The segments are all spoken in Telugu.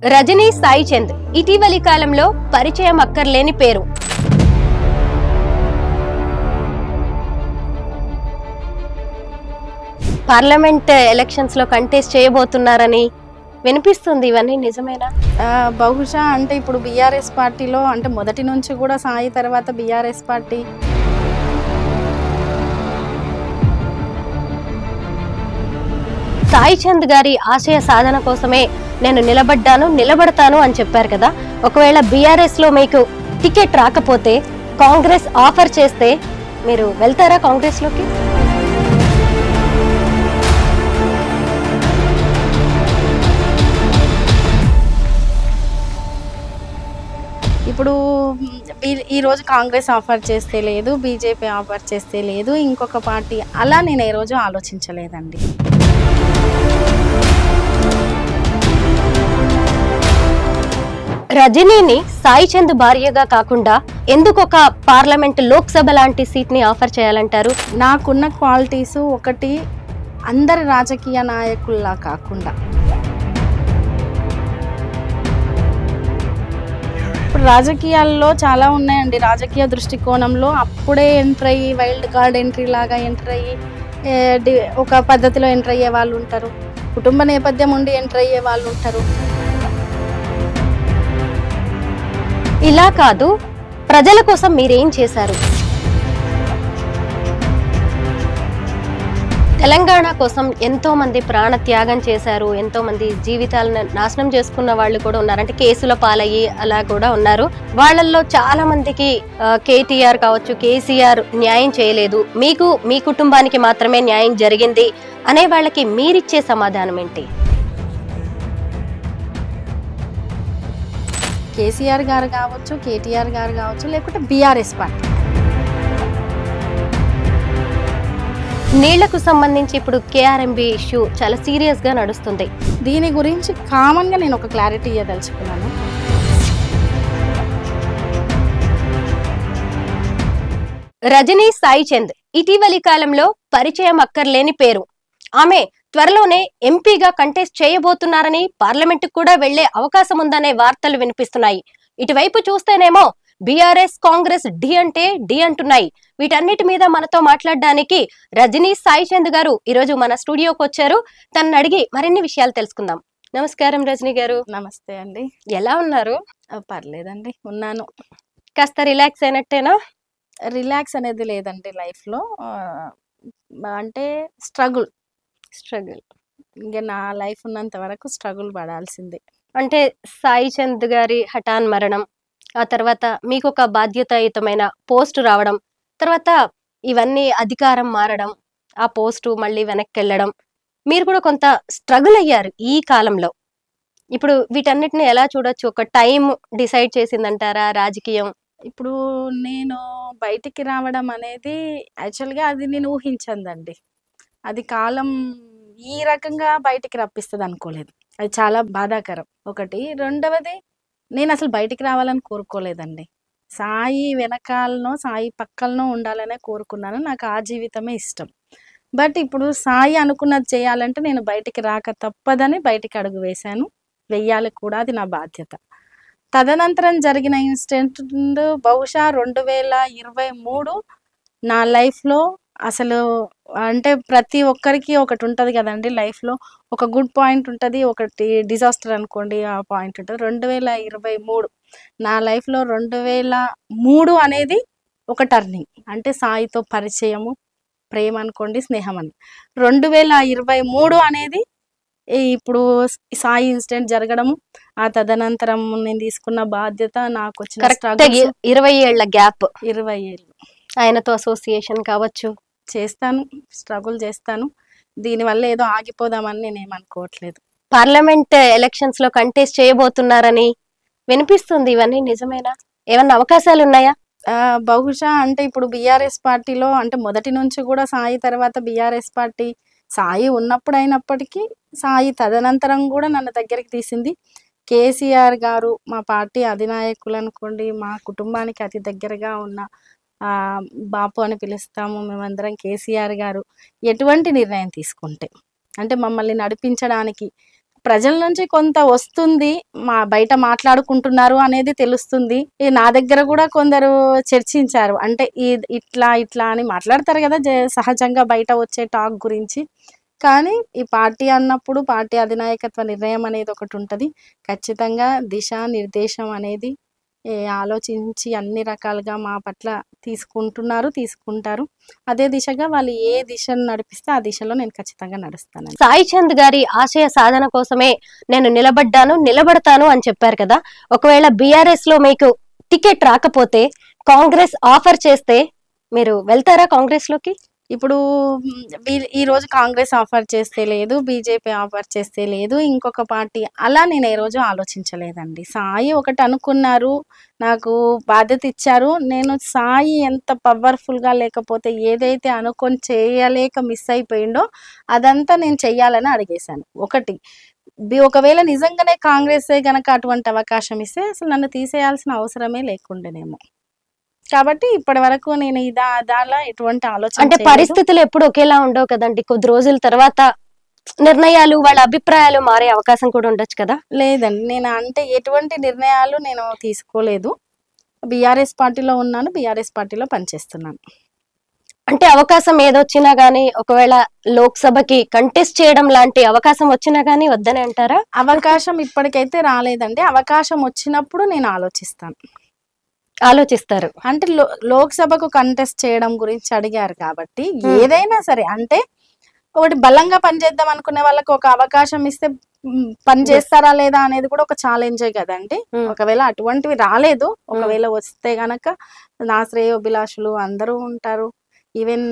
రజనీ సాయి చంద్ ఇటీవలి కాలంలో పరిచయం అక్కర్లేని పేరు. పార్లమెంట్ ఎలక్షన్స్ లో కంటెస్ట్ చేయబోతున్నారని వినిపిస్తుంది. ఇవన్నీ నిజమేనా? బహుశా అంటే ఇప్పుడు బీఆర్ఎస్ పార్టీలో అంటే మొదటి నుంచి కూడా సాయి తర్వాత బీఆర్ఎస్ పార్టీ సాయి చంద్ గారి ఆశయ సాధన కోసమే నేను నిలబడతాను అని చెప్పారు కదా. ఒకవేళ బీఆర్ఎస్ లో మీకు టికెట్ రాకపోతే కాంగ్రెస్ ఆఫర్ చేస్తే మీరు వెళ్తారా కాంగ్రెస్ లోకి? ఇప్పుడు ఈ రోజు కాంగ్రెస్ ఆఫర్ చేస్తే లేదు, బీజేపీ ఆఫర్ చేస్తే లేదు, ఇంకొక పార్టీ అలా నేను ఏ రోజు ఆలోచించలేదండి. రజనీని సాయి చంద్ భార్యగా కాకుండా ఎందుకు ఒక పార్లమెంట్ లోక్సభ లాంటి సీట్ ని ఆఫర్ చేయాలంటారు? నాకున్న క్వాలిటీస్ ఒకటి, అందరి రాజకీయ నాయకుల్లా కాకుండా ఇప్పుడు రాజకీయాల్లో చాలా ఉన్నాయండి. రాజకీయ దృష్టికోణంలో అప్పుడే ఎంటర్ అయ్యి వైల్డ్ కార్డ్ ఎంట్రీ లాగా ఎంటర్ అయ్యి ఒక పద్ధతిలో ఎంటర్ అయ్యే వాళ్ళు ఉంటారు, కుటుంబ నేపథ్యం ఉండి ఎంటర్ అయ్యే వాళ్ళు ఉంటారు. ఇలా కాదు, ప్రజల కోసం మీరేం చేశారు? తెలంగాణ కోసం ఎంతో మంది ప్రాణ త్యాగం చేశారు, ఎంతో మంది జీవితాలను నాశనం చేసుకున్న వాళ్ళు కూడా ఉన్నారు, అంటే కేసుల పాలయ్యి అలా కూడా ఉన్నారు. వాళ్ళల్లో చాలా మందికి కేటీఆర్ కావచ్చు, కేసీఆర్ న్యాయం చేయలేదు, మీకు మీ కుటుంబానికి మాత్రమే న్యాయం జరిగింది అనే వాళ్ళకి మీరిచ్చే సమాధానం ఏంటి? కేసీఆర్ గారు కావచ్చు, కేటీఆర్ గారు కావచ్చు, లేకుంటే బీఆర్ఎస్ పార్టీ. నీళ్లకు సంబంధించి ఇప్పుడు కేఆర్ఎంబీ ఇష్యూ చాలా సీరియస్ గా నడుస్తుంది. దీని గురించి కామన్ గా నేను ఒక క్లారిటీ ఇవ్వదలుచుకున్నాను. రజనీ సాయి చంద్ ఇటీవలి కాలంలో పరిచయం అక్కర్లేని పేరు. ఆమె త్వరలోనే ఎంపీగా కంటెస్ట్ చేయబోతున్నారని, పార్లమెంట్ కూడా వెళ్లే అవకాశం ఉందనే వార్తలు వినిపిస్తున్నాయి. ఇటువైపు చూస్తేనేమో బీఆర్ఎస్ కాంగ్రెస్ డి అంటే డి అంటున్నాయి. వీటన్నిటి మీద మనతో మాట్లాడడానికి రజనీ సాయి చంద్ గారు ఈరోజు మన స్టూడియోకి వచ్చారు. తనని అడిగి మరిన్ని విషయాలు తెలుసుకుందాం. నమస్కారం రజనీ గారు. నమస్తే అండి. ఎలా ఉన్నారు? పర్లేదండి, ఉన్నాను. కాస్త రిలాక్స్ అయినట్టేనా? రిలాక్స్ అనేది లేదండి లైఫ్లో, అంటే స్ట్రగుల్ ఇంకా నా లైఫ్ ఉన్నంత వరకు స్ట్రగుల్ పడాల్సిందే. అంటే సాయి చంద్ గారి హఠాన్ మరణం, ఆ తర్వాత మీకు ఒక బాధ్యతాయుతమైన పోస్ట్ రావడం, తర్వాత ఇవన్నీ అధికారం మారడం, ఆ పోస్టు మళ్ళీ వెనక్కి వెళ్ళడం, మీరు కూడా కొంత స్ట్రగుల్ అయ్యారు ఈ కాలంలో. ఇప్పుడు వీటన్నిటిని ఎలా చూడొచ్చు? ఒక టైం డిసైడ్ చేసిందంటారా రాజకీయం? ఇప్పుడు నేను బయటికి రావడం అనేది యాక్చువల్గా అది నేను ఊహించందండి. అది కాలం ఈ రకంగా బయటికి రప్పిస్తుంది అనుకోలేదు. అది చాలా బాధాకరం ఒకటి. రెండవది, నేను అసలు బయటికి రావాలని కోరుకోలేదండి. సాయి వెనకాలనో సాయి పక్కలనో ఉండాలనే కోరుకున్నాను. నాకు ఆ జీవితమే ఇష్టం. బట్ ఇప్పుడు సాయి అనుకున్నది చేయాలంటే నేను బయటికి రాక తప్పదని బయటికి అడుగు వేశాను. వెయ్యాలి కూడా, అది నా బాధ్యత. తదనంతరం జరిగిన ఇన్సిడెంట్ బహుశా 2023 నా లైఫ్లో అసలు, అంటే ప్రతి ఒక్కరికి ఒకటి ఉంటుంది కదండి లైఫ్లో. ఒక గుడ్ పాయింట్ ఉంటుంది, ఒకటి డిజాస్టర్ అనుకోండి ఆ పాయింట్ ఉంటుంది. 2023 నా లైఫ్లో 2003 అనేది ఒక టర్నింగ్. అంటే సాయితో పరిచయము, ప్రేమ అనుకోండి, స్నేహం అని. 2023 అనేది ఇప్పుడు సాయి ఇన్సిడెంట్ జరగడము, ఆ తదనంతరం నేను తీసుకున్న బాధ్యత, నాకు వచ్చిన 20 ఏళ్ల గ్యాప్. 20 ఏళ్ళు ఆయనతో అసోసియేషన్ కావచ్చు, చేస్తాను, స్ట్రగుల్ చేస్తాను. దీనివల్ల ఏదో ఆగిపోదామని నేను ఏమనుకోవట్లేదు. పార్లమెంట్ ఎలక్షన్స్ లో కంటెస్ట్ చేయబోతున్నారని వినిపిస్తుంది. ఇవన్నీ నిజమేనా? ఏమన్నా అవకాశాలు ఉన్నాయా? బహుశా అంటే ఇప్పుడు బీఆర్ఎస్ పార్టీలో అంటే మొదటి నుంచి కూడా సాయి తర్వాత బీఆర్ఎస్ పార్టీ, సాయి ఉన్నప్పుడు అయినప్పటికీ సాయి తదనంతరం కూడా నన్ను దగ్గరికి తీసింది కేసీఆర్ గారు. మా పార్టీ అధినాయకులు అనుకోండి, మా కుటుంబానికి అతి దగ్గరగా ఉన్న బాపు అని పిలుస్తాము మేమందరం. కేసీఆర్ గారు ఎటువంటి నిర్ణయం తీసుకుంటే అంటే మమ్మల్ని నడిపించడానికి ప్రజల నుంచి కొంత వస్తుంది, బయట మాట్లాడుకుంటున్నారు అనేది తెలుస్తుంది. నా దగ్గర కూడా కొందరు చర్చించారు, అంటే ఇట్లా ఇట్లా అని మాట్లాడతారు కదా సహజంగా బయట వచ్చే టాక్ గురించి. కానీ ఈ పార్టీ అన్నప్పుడు పార్టీ అధినాయకత్వ నిర్ణయం అనేది ఒకటి ఉంటుంది. ఖచ్చితంగా దిశా నిర్దేశం అనేది ఆలోచించి అన్ని రకాలుగా మా పట్ల తీసుకుంటారు. అదే దిశగా వాళ్ళు ఏ దిశను నడిపిస్తే ఆ దిశలో నేను ఖచ్చితంగా నడుస్తాను. సాయి చంద్ గారి ఆశయ సాధన కోసమే నేను నిలబడతాను అని చెప్పారు కదా. ఒకవేళ బీఆర్ఎస్ లో మీకు టికెట్ రాకపోతే కాంగ్రెస్ ఆఫర్ చేస్తే మీరు వెళ్తారా కాంగ్రెస్ లోకి? ఇప్పుడు ఈ రోజు కాంగ్రెస్ ఆఫర్ చేస్తే లేదు, బీజేపీ ఆఫర్ చేస్తే లేదు, ఇంకొక పార్టీ అలా నేను ఏ రోజు ఆలోచించలేదండి. సాయి ఒకటి అనుకున్నారు, నాకు బాధ్యత ఇచ్చారు. నేను సాయి ఎంత పవర్ఫుల్గా లేకపోతే ఏదైతే అనుకొని చేయలేక మిస్ అయిపోయిందో అదంతా నేను చెయ్యాలని అడిగేశాను. ఒకవేళ నిజంగానే కాంగ్రెసే గనక అటువంటి అవకాశం ఇస్తే అసలు నన్ను తీసేయాల్సిన అవసరమే లేకుండేనేమో. కాబట్టి ఇప్పటి వరకు నేను దానిలో ఎటువంటి ఆలోచన, అంటే పరిస్థితులు ఎప్పుడు ఒకేలా ఉండవు కదండి. కొద్ది రోజుల తర్వాత నిర్ణయాలు, వాళ్ళ అభిప్రాయాలు మారే అవకాశం కూడా ఉండొచ్చు కదా. లేదండి, నేను అంటే ఎటువంటి నిర్ణయాలు నేను తీసుకోలేదు. బీఆర్ఎస్ పార్టీలో ఉన్నాను, బీఆర్ఎస్ పార్టీలో పనిచేస్తున్నాను. అంటే అవకాశం ఏదొచ్చినా గానీ, ఒకవేళ లోక్సభకి కంటెస్ట్ చేయడం లాంటి అవకాశం వచ్చినా గానీ వద్దనే అంటారా? అవకాశం ఇప్పటికైతే రాలేదండి. అవకాశం వచ్చినప్పుడు నేను ఆలోచిస్తారు. అంటే లోక్సభకు కంటెస్ట్ చేయడం గురించి అడిగారు కాబట్టి ఏదైనా సరే, అంటే ఒకటి బలంగా పనిచేద్దాం అనుకునే వాళ్ళకి ఒక అవకాశం ఇస్తే పని చేస్తారా లేదా అనేది కూడా ఒక ఛాలెంజే కదండి. ఒకవేళ అటువంటివి రాలేదు, ఒకవేళ వస్తే గనక నా శ్రేయోభిలాషులు అందరూ ఉంటారు. ఈవెన్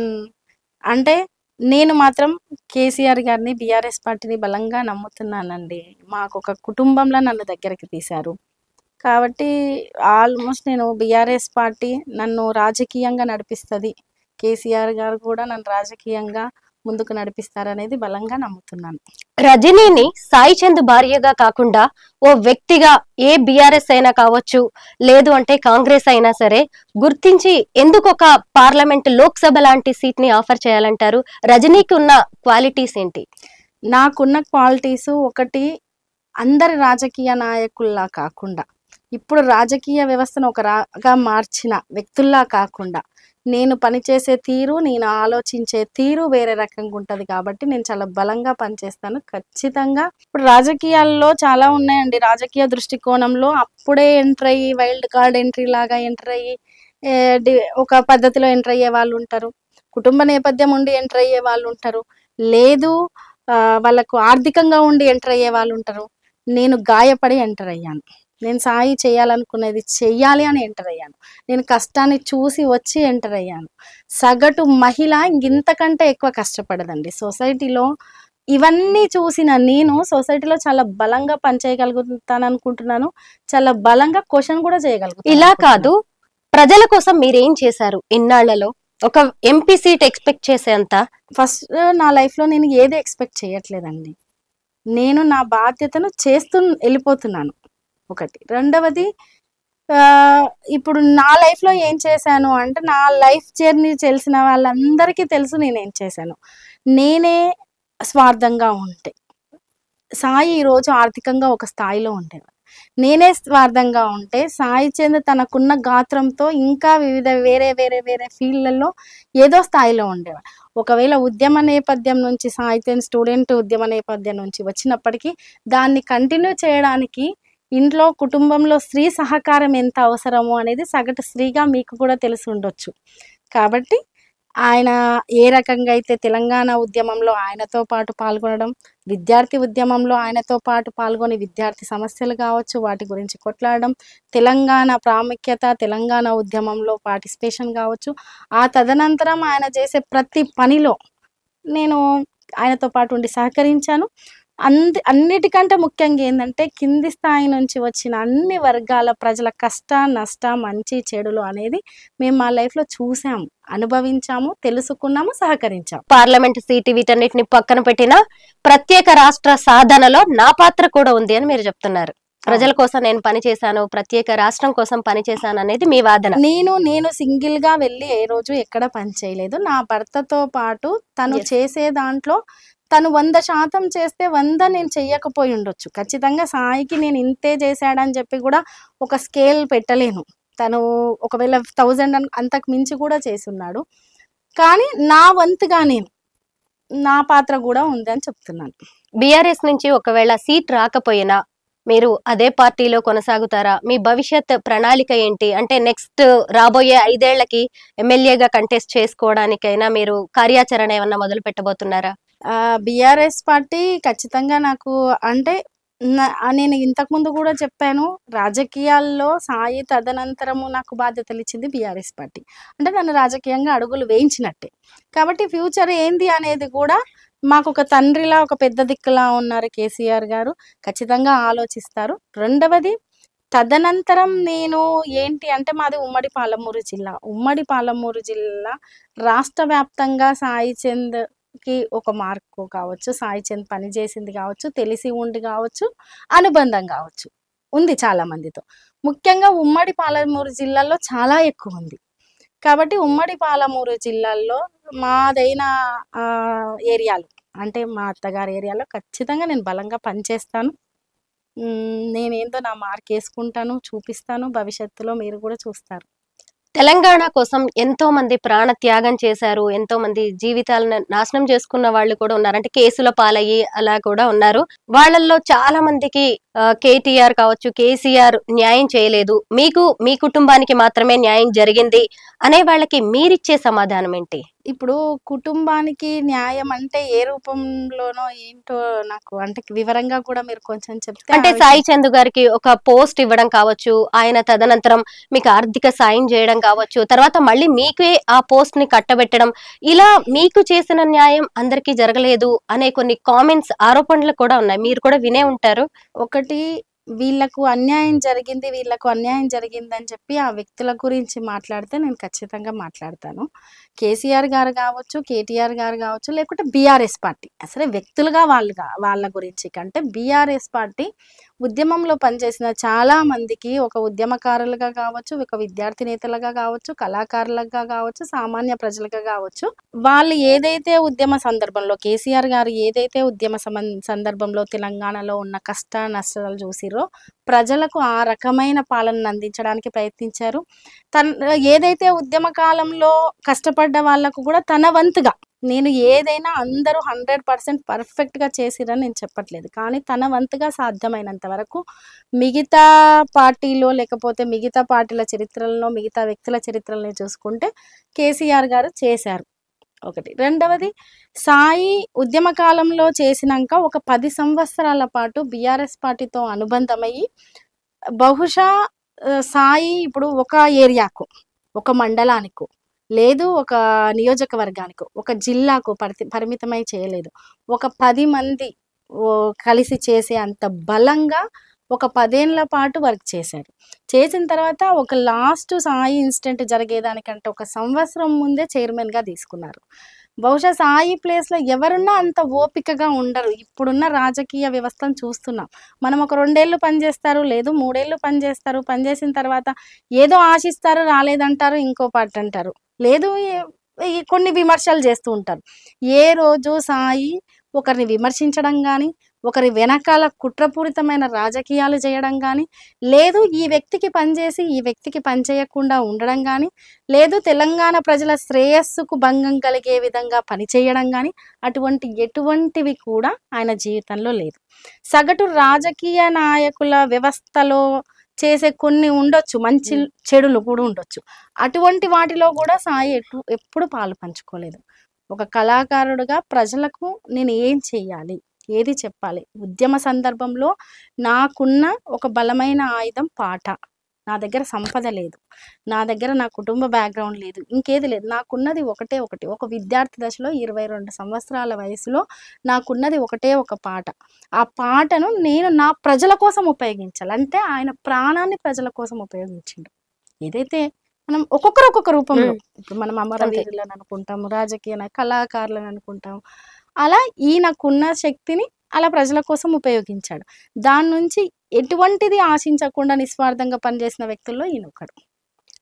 అంటే నేను మాత్రం కేసీఆర్ గారిని, బీఆర్ఎస్ పార్టీని బలంగా నమ్ముతున్నానండి. మాకు ఒక కుటుంబంలో నన్ను దగ్గరికి తీశారు కాబట్టి ఆల్మోస్ట్ నేను బీఆర్ఎస్ పార్టీ నన్ను రాజకీయంగా నడిపిస్తుంది, కేసీఆర్ గారు కూడా నన్ను రాజకీయంగా ముందుకు నడిపిస్తారనేది బలంగా నమ్ముతున్నాను. రజనీని సాయి చంద్ భార్యగా కాకుండా ఓ వ్యక్తిగా ఏ బీఆర్ఎస్ అయినా కావచ్చు, లేదు అంటే కాంగ్రెస్ అయినా సరే గుర్తించి ఎందుకు ఒక పార్లమెంట్ లోక్సభ లాంటి సీట్ ని ఆఫర్ చేయాలంటారు? రజనీకి ఉన్న క్వాలిటీస్ ఏంటి? నాకున్న క్వాలిటీస్ ఒకటి, అందరి రాజకీయ నాయకుల్లా కాకుండా, ఇప్పుడు రాజకీయ వ్యవస్థను ఒకగా మార్చిన వ్యక్తుల్లా కాకుండా, నేను పనిచేసే తీరు, నేను ఆలోచించే తీరు వేరే రకంగా ఉంటుంది. కాబట్టి నేను చాలా బలంగా పనిచేస్తాను ఖచ్చితంగా. ఇప్పుడు రాజకీయాల్లో చాలా ఉన్నాయండి. రాజకీయ దృష్టికోణంలో అప్పుడే ఎంటర్ అయ్యి, వైల్డ్ కార్డ్ ఎంట్రీ లాగా ఎంటర్ అయ్యి ఒక పద్ధతిలో ఎంటర్ అయ్యే వాళ్ళు ఉంటారు, కుటుంబ నేపథ్యం ఉండి ఎంటర్ అయ్యే వాళ్ళు ఉంటారు, లేదు వాళ్ళకు ఆర్థికంగా ఉండి ఎంటర్ అయ్యే వాళ్ళు ఉంటారు. నేను గాయపడి ఎంటర్ అయ్యాను. నేను సాయి చేయాలనుకునేది చెయ్యాలి అని ఎంటర్ అయ్యాను. నేను కష్టాన్ని చూసి వచ్చి ఎంటర్ అయ్యాను. సగటు మహిళ ఇంతకంటే ఎక్కువ కష్టపడదండి సొసైటీలో. ఇవన్నీ చూసిన నేను సొసైటీలో చాలా బలంగా పనిచేయగలుగుతాను అనుకుంటున్నాను. చాలా బలంగా క్వశ్చన్ కూడా చేయగలుగుతాను. ఇలా కాదు, ప్రజల కోసం మీరేం చేశారు ఇన్నాళ్లలో? ఒక ఎంపీ సీట్ ఎక్స్పెక్ట్ చేసేంత? ఫస్ట్ నా లైఫ్ లో నేను ఏది ఎక్స్పెక్ట్ చేయట్లేదండి. నేను నా బాధ్యతను చేస్తూ వెళ్ళిపోతున్నాను ఒకటి. రెండవది, ఇప్పుడు నా లైఫ్లో ఏం చేశాను అంటే, నా లైఫ్ జర్నీ తెలిసిన వాళ్ళందరికీ తెలుసు నేనేం చేశాను. నేనే స్వార్థంగా ఉంటే సాయి ఈరోజు ఆర్థికంగా ఒక స్థాయిలో ఉండేవాడు. నేనే స్వార్థంగా ఉంటే సాయి చంద్ తనకున్న గాత్రంతో ఇంకా వివిధ వేరే వేరే వేరే ఫీల్డ్లలో ఏదో స్థాయిలో ఉండేవాడు. ఒకవేళ ఉద్యమ నేపథ్యం నుంచి, సాయి చంద్ స్టూడెంట్ ఉద్యమ నేపథ్యం నుంచి వచ్చినప్పటికీ దాన్ని కంటిన్యూ చేయడానికి ఇంట్లో కుటుంబంలో స్త్రీ సహకారం ఎంత అవసరమో అనేది సగటు స్త్రీగా మీకు కూడా తెలిసి ఉండొచ్చు. కాబట్టి ఆయన ఏ రకంగా అయితే తెలంగాణ ఉద్యమంలో ఆయనతో పాటు పాల్గొనడం, విద్యార్థి ఉద్యమంలో ఆయనతో పాటు పాల్గొని విద్యార్థి సమస్యలు కావచ్చు వాటి గురించి కొట్లాడడం, తెలంగాణ ప్రాముఖ్యత, తెలంగాణ ఉద్యమంలో పార్టిసిపేషన్ కావచ్చు, ఆ తదనంతరం ఆయన చేసే ప్రతి పనిలో నేను ఆయనతో పాటు ఉండి సహకరించాను. అన్నిటికంటే ముఖ్యంగా ఏంటంటే, కింది స్థాయి నుంచి వచ్చిన అన్ని వర్గాల ప్రజల కష్ట నష్ట మంచి చెడులు అనేది మేము మా లైఫ్లో చూసాము, అనుభవించాము, తెలుసుకున్నాము, సహకరించాము. పార్లమెంట్ సీటు వీటన్నిటిని పక్కన పెట్టిన ప్రత్యేక రాష్ట్ర సాధనలో నా పాత్ర కూడా ఉంది అని మీరు చెప్తున్నారు. ప్రజల కోసం నేను పనిచేశాను, ప్రత్యేక రాష్ట్రం కోసం పనిచేశాను అనేది మీ వాదన. నేను సింగిల్ గా వెళ్ళి ఏ రోజు ఎక్కడ పని చేయలేదు. నా భర్తతో పాటు తను చేసే దాంట్లో తను 100% చేస్తే 100 నేను చెయ్యకపోయి ఉండొచ్చు. ఖచ్చితంగా సాయికి నేను ఇంతే చేశాడని చెప్పి కూడా ఒక స్కేల్ పెట్టలేను. తను ఒకవేళ 1000 అంతకు మించి కూడా చేసున్నాడు. కానీ నా వంతుగా నా పాత్ర కూడా ఉంది అని చెప్తున్నాను. బీఆర్ఎస్ నుంచి ఒకవేళ సీట్ రాకపోయినా మీరు అదే పార్టీలో కొనసాగుతారా? మీ భవిష్యత్ ప్రణాళిక ఏంటి? అంటే నెక్స్ట్ రాబోయే 5 ఏళ్లకి ఎమ్మెల్యేగా కంటెస్ట్ చేసుకోవడానికైనా మీరు కార్యాచరణ ఏమన్నా మొదలు పెట్టబోతున్నారా? బీఆర్ఎస్ పార్టీ ఖచ్చితంగా నాకు అంటే నేను ఇంతకుముందు కూడా చెప్పాను. రాజకీయాల్లో సాయి తదనంతరము నాకు బాధ్యతలు ఇచ్చింది బీఆర్ఎస్ పార్టీ. అంటే నన్ను రాజకీయంగా అడుగులు వేయించినట్టే. కాబట్టి ఫ్యూచర్ ఏంది అనేది కూడా మాకు ఒక తండ్రిలా, ఒక పెద్ద దిక్కులా ఉన్నారు కేసీఆర్ గారు. ఖచ్చితంగా ఆలోచిస్తారు. రెండవది తదనంతరం నేను ఏంటి అంటే మాది ఉమ్మడి పాలమూరు జిల్లా. ఉమ్మడి పాలమూరు జిల్లా రాష్ట్ర వ్యాప్తంగా సాయి చంద్కి ఒక మార్కు కావచ్చు, సాయి చంద్ పని చేసింది కావచ్చు, తెలిసి ఉండి కావచ్చు, అనుబంధం కావచ్చు ఉంది చాలా మందితో. ముఖ్యంగా ఉమ్మడి పాలమూరు జిల్లాలో చాలా ఎక్కువ ఉంది. కాబట్టి ఉమ్మడి పాలమూరు జిల్లాల్లో మాదైన ఏరియాలో అంటే మా అత్తగారి ఏరియాలో ఖచ్చితంగా నేను బలంగా పనిచేస్తాను. నేనేందో నా మార్క్ వేసుకుంటాను, చూపిస్తాను. భవిష్యత్తులో మీరు కూడా చూస్తారు. తెలంగాణ కోసం ఎంతో మంది ప్రాణ త్యాగం చేశారు. ఎంతో మంది జీవితాలను నాశనం చేసుకున్న వాళ్ళు కూడా ఉన్నారు. అంటే కేసుల పాలయ్యి అలా కూడా ఉన్నారు. వాళ్ళల్లో చాలా మందికి కేటీఆర్ కావచ్చు, కేసీఆర్ న్యాయం చేయలేదు, మీకు మీ కుటుంబానికి మాత్రమే న్యాయం జరిగింది అనే వాళ్ళకి మీరిచ్చే సమాధానం ఏంటి? ఇప్పుడు కుటుంబానికి న్యాయం అంటే ఏ రూపంలోనో ఏంటో నాకు అంటే వివరంగా కూడా మీరు కొంచెం చెప్తే. అంటే సాయి చంద్ గారికి ఒక పోస్ట్ ఇవ్వడం కావచ్చు, ఆయన తదనంతరం మీకు ఆర్థిక సాయం చేయడం కావచ్చు, తర్వాత మళ్ళీ మీకే ఆ పోస్ట్ ని కట్టబెట్టడం, ఇలా మీకు చేసిన న్యాయం అందరికీ జరగలేదు అనే కొన్ని కామెంట్స్, ఆరోపణలు కూడా ఉన్నాయి. మీరు కూడా వినే ఉంటారు. ఒకటి వీళ్ళకు అన్యాయం జరిగిందని చెప్పి ఆ వ్యక్తుల గురించి మాట్లాడితే నేను ఖచ్చితంగా మాట్లాడతాను. కేసీఆర్ గారు కావచ్చు, కేటీఆర్ గారు కావచ్చు, లేకుంటే బీఆర్ఎస్ పార్టీ అసలు వ్యక్తులుగా వాళ్ళ గురించి కంటే బీఆర్ఎస్ పార్టీ ఉద్యమంలో పనిచేసిన చాలా మందికి ఒక ఉద్యమకారులుగా కావచ్చు, ఒక విద్యార్థి నేతలుగా కావచ్చు, కళాకారులుగా కావచ్చు, సామాన్య ప్రజలుగా కావచ్చు, వాళ్ళు ఏదైతే ఉద్యమ సందర్భంలో కేసీఆర్ గారు ఏదైతే ఉద్యమ సందర్భంలో తెలంగాణలో ఉన్న కష్ట నష్టాలు చూసిరో ప్రజలకు ఆ రకమైన పాలనను అందించడానికి ప్రయత్నించారు. ఏదైతే ఉద్యమ కాలంలో కష్టపడ్డ వాళ్ళకు కూడా తన వంతుగా నేను ఏదైనా అందరూ 100% పర్ఫెక్ట్గా చేసిరని నేను చెప్పట్లేదు. కానీ తన వంతుగా సాధ్యమైనంత వరకు మిగతా పార్టీలో లేకపోతే మిగతా పార్టీల చరిత్రలను, మిగతా వ్యక్తుల చరిత్రలను చూసుకుంటే కేసీఆర్ గారు చేశారు. ఒకటి. రెండవది సాయి ఉద్యమ కాలంలో చేసినాక ఒక 10 సంవత్సరాల పాటు బీఆర్ఎస్ పార్టీతో అనుబంధమయ్యి బహుశా సాయి ఇప్పుడు ఒక ఏరియాకు, ఒక మండలానికో, లేదు ఒక నియోజకవర్గానికో, ఒక జిల్లాకు పరిమితమై చేయలేదు. ఒక 10 మంది కలిసి చేసే అంత బలంగా ఒక 10 ఏళ్ల పాటు వర్క్ చేశారు. చేసిన తర్వాత ఒక లాస్ట్ సాయి ఇన్సిడెంట్ జరిగేదానికంటే ఒక సంవత్సరం ముందే చైర్మన్గా తీసుకున్నారు. బహుశా సాయి ప్లేస్లో ఎవరున్నా అంత ఓపికగా ఉండరు. ఇప్పుడున్న రాజకీయ వ్యవస్థను చూస్తున్నాం. మనం ఒక 2 ఏళ్ళు పనిచేస్తారు, లేదు 3 ఏళ్ళు పనిచేస్తారు. పనిచేసిన తర్వాత ఏదో ఆశిస్తారు, రాలేదంటారు, ఇంకో పార్టీ అంటారు, లేదు కొన్ని విమర్శలు చేస్తూ ఉంటారు. ఏ రోజు సాయి ఒకరిని విమర్శించడం కానీ, ఒకరి వెనకాల కుట్రపూరితమైన రాజకీయాలు చేయడం కానీ, లేదు ఈ వ్యక్తికి పనిచేసి ఈ వ్యక్తికి పనిచేయకుండా ఉండడం కానీ, లేదు తెలంగాణ ప్రజల శ్రేయస్సుకు భంగం కలిగే విధంగా పనిచేయడం కానీ, ఎటువంటివి కూడా ఆయన జీవితంలో లేదు. సగటు రాజకీయ నాయకుల వ్యవస్థలో చేసే కొన్ని ఉండొచ్చు, మంచి చెడులు కూడా ఉండొచ్చు. అటువంటి వాటిలో కూడా సాయి ఎప్పుడు పాలు పంచుకోలేదు. ఒక కళాకారుడుగా ప్రజలకు నేను ఏం చెయ్యాలి, ఏది చెప్పాలి, ఉద్యమ సందర్భంలో నాకున్న ఒక బలమైన ఆయుధం పాట. నా దగ్గర సంపద లేదు, నా దగ్గర నా కుటుంబ బ్యాక్గ్రౌండ్ లేదు, ఇంకేది లేదు. నాకున్నది ఒకటి. ఒక విద్యార్థి దశలో 22 సంవత్సరాల వయసులో నాకున్నది ఒక పాట. ఆ పాటను నేను నా ప్రజల కోసం ఉపయోగించాలి. అంటే ఆయన ప్రాణాన్ని ప్రజల కోసం ఉపయోగించిండు. ఏదైతే మనం ఒక్కొక్క రూపంలో, ఇప్పుడు మనం అమరవీరులను అనుకుంటాము, రాజకీయ కళాకారులను అనుకుంటాము, అలా ఈయనకున్న శక్తిని అలా ప్రజల కోసం ఉపయోగించాడు. దాని నుంచి ఎటువంటిది ఆశించకుండా నిస్వార్థంగా పనిచేసిన వ్యక్తుల్లో ఈయన ఒకడు.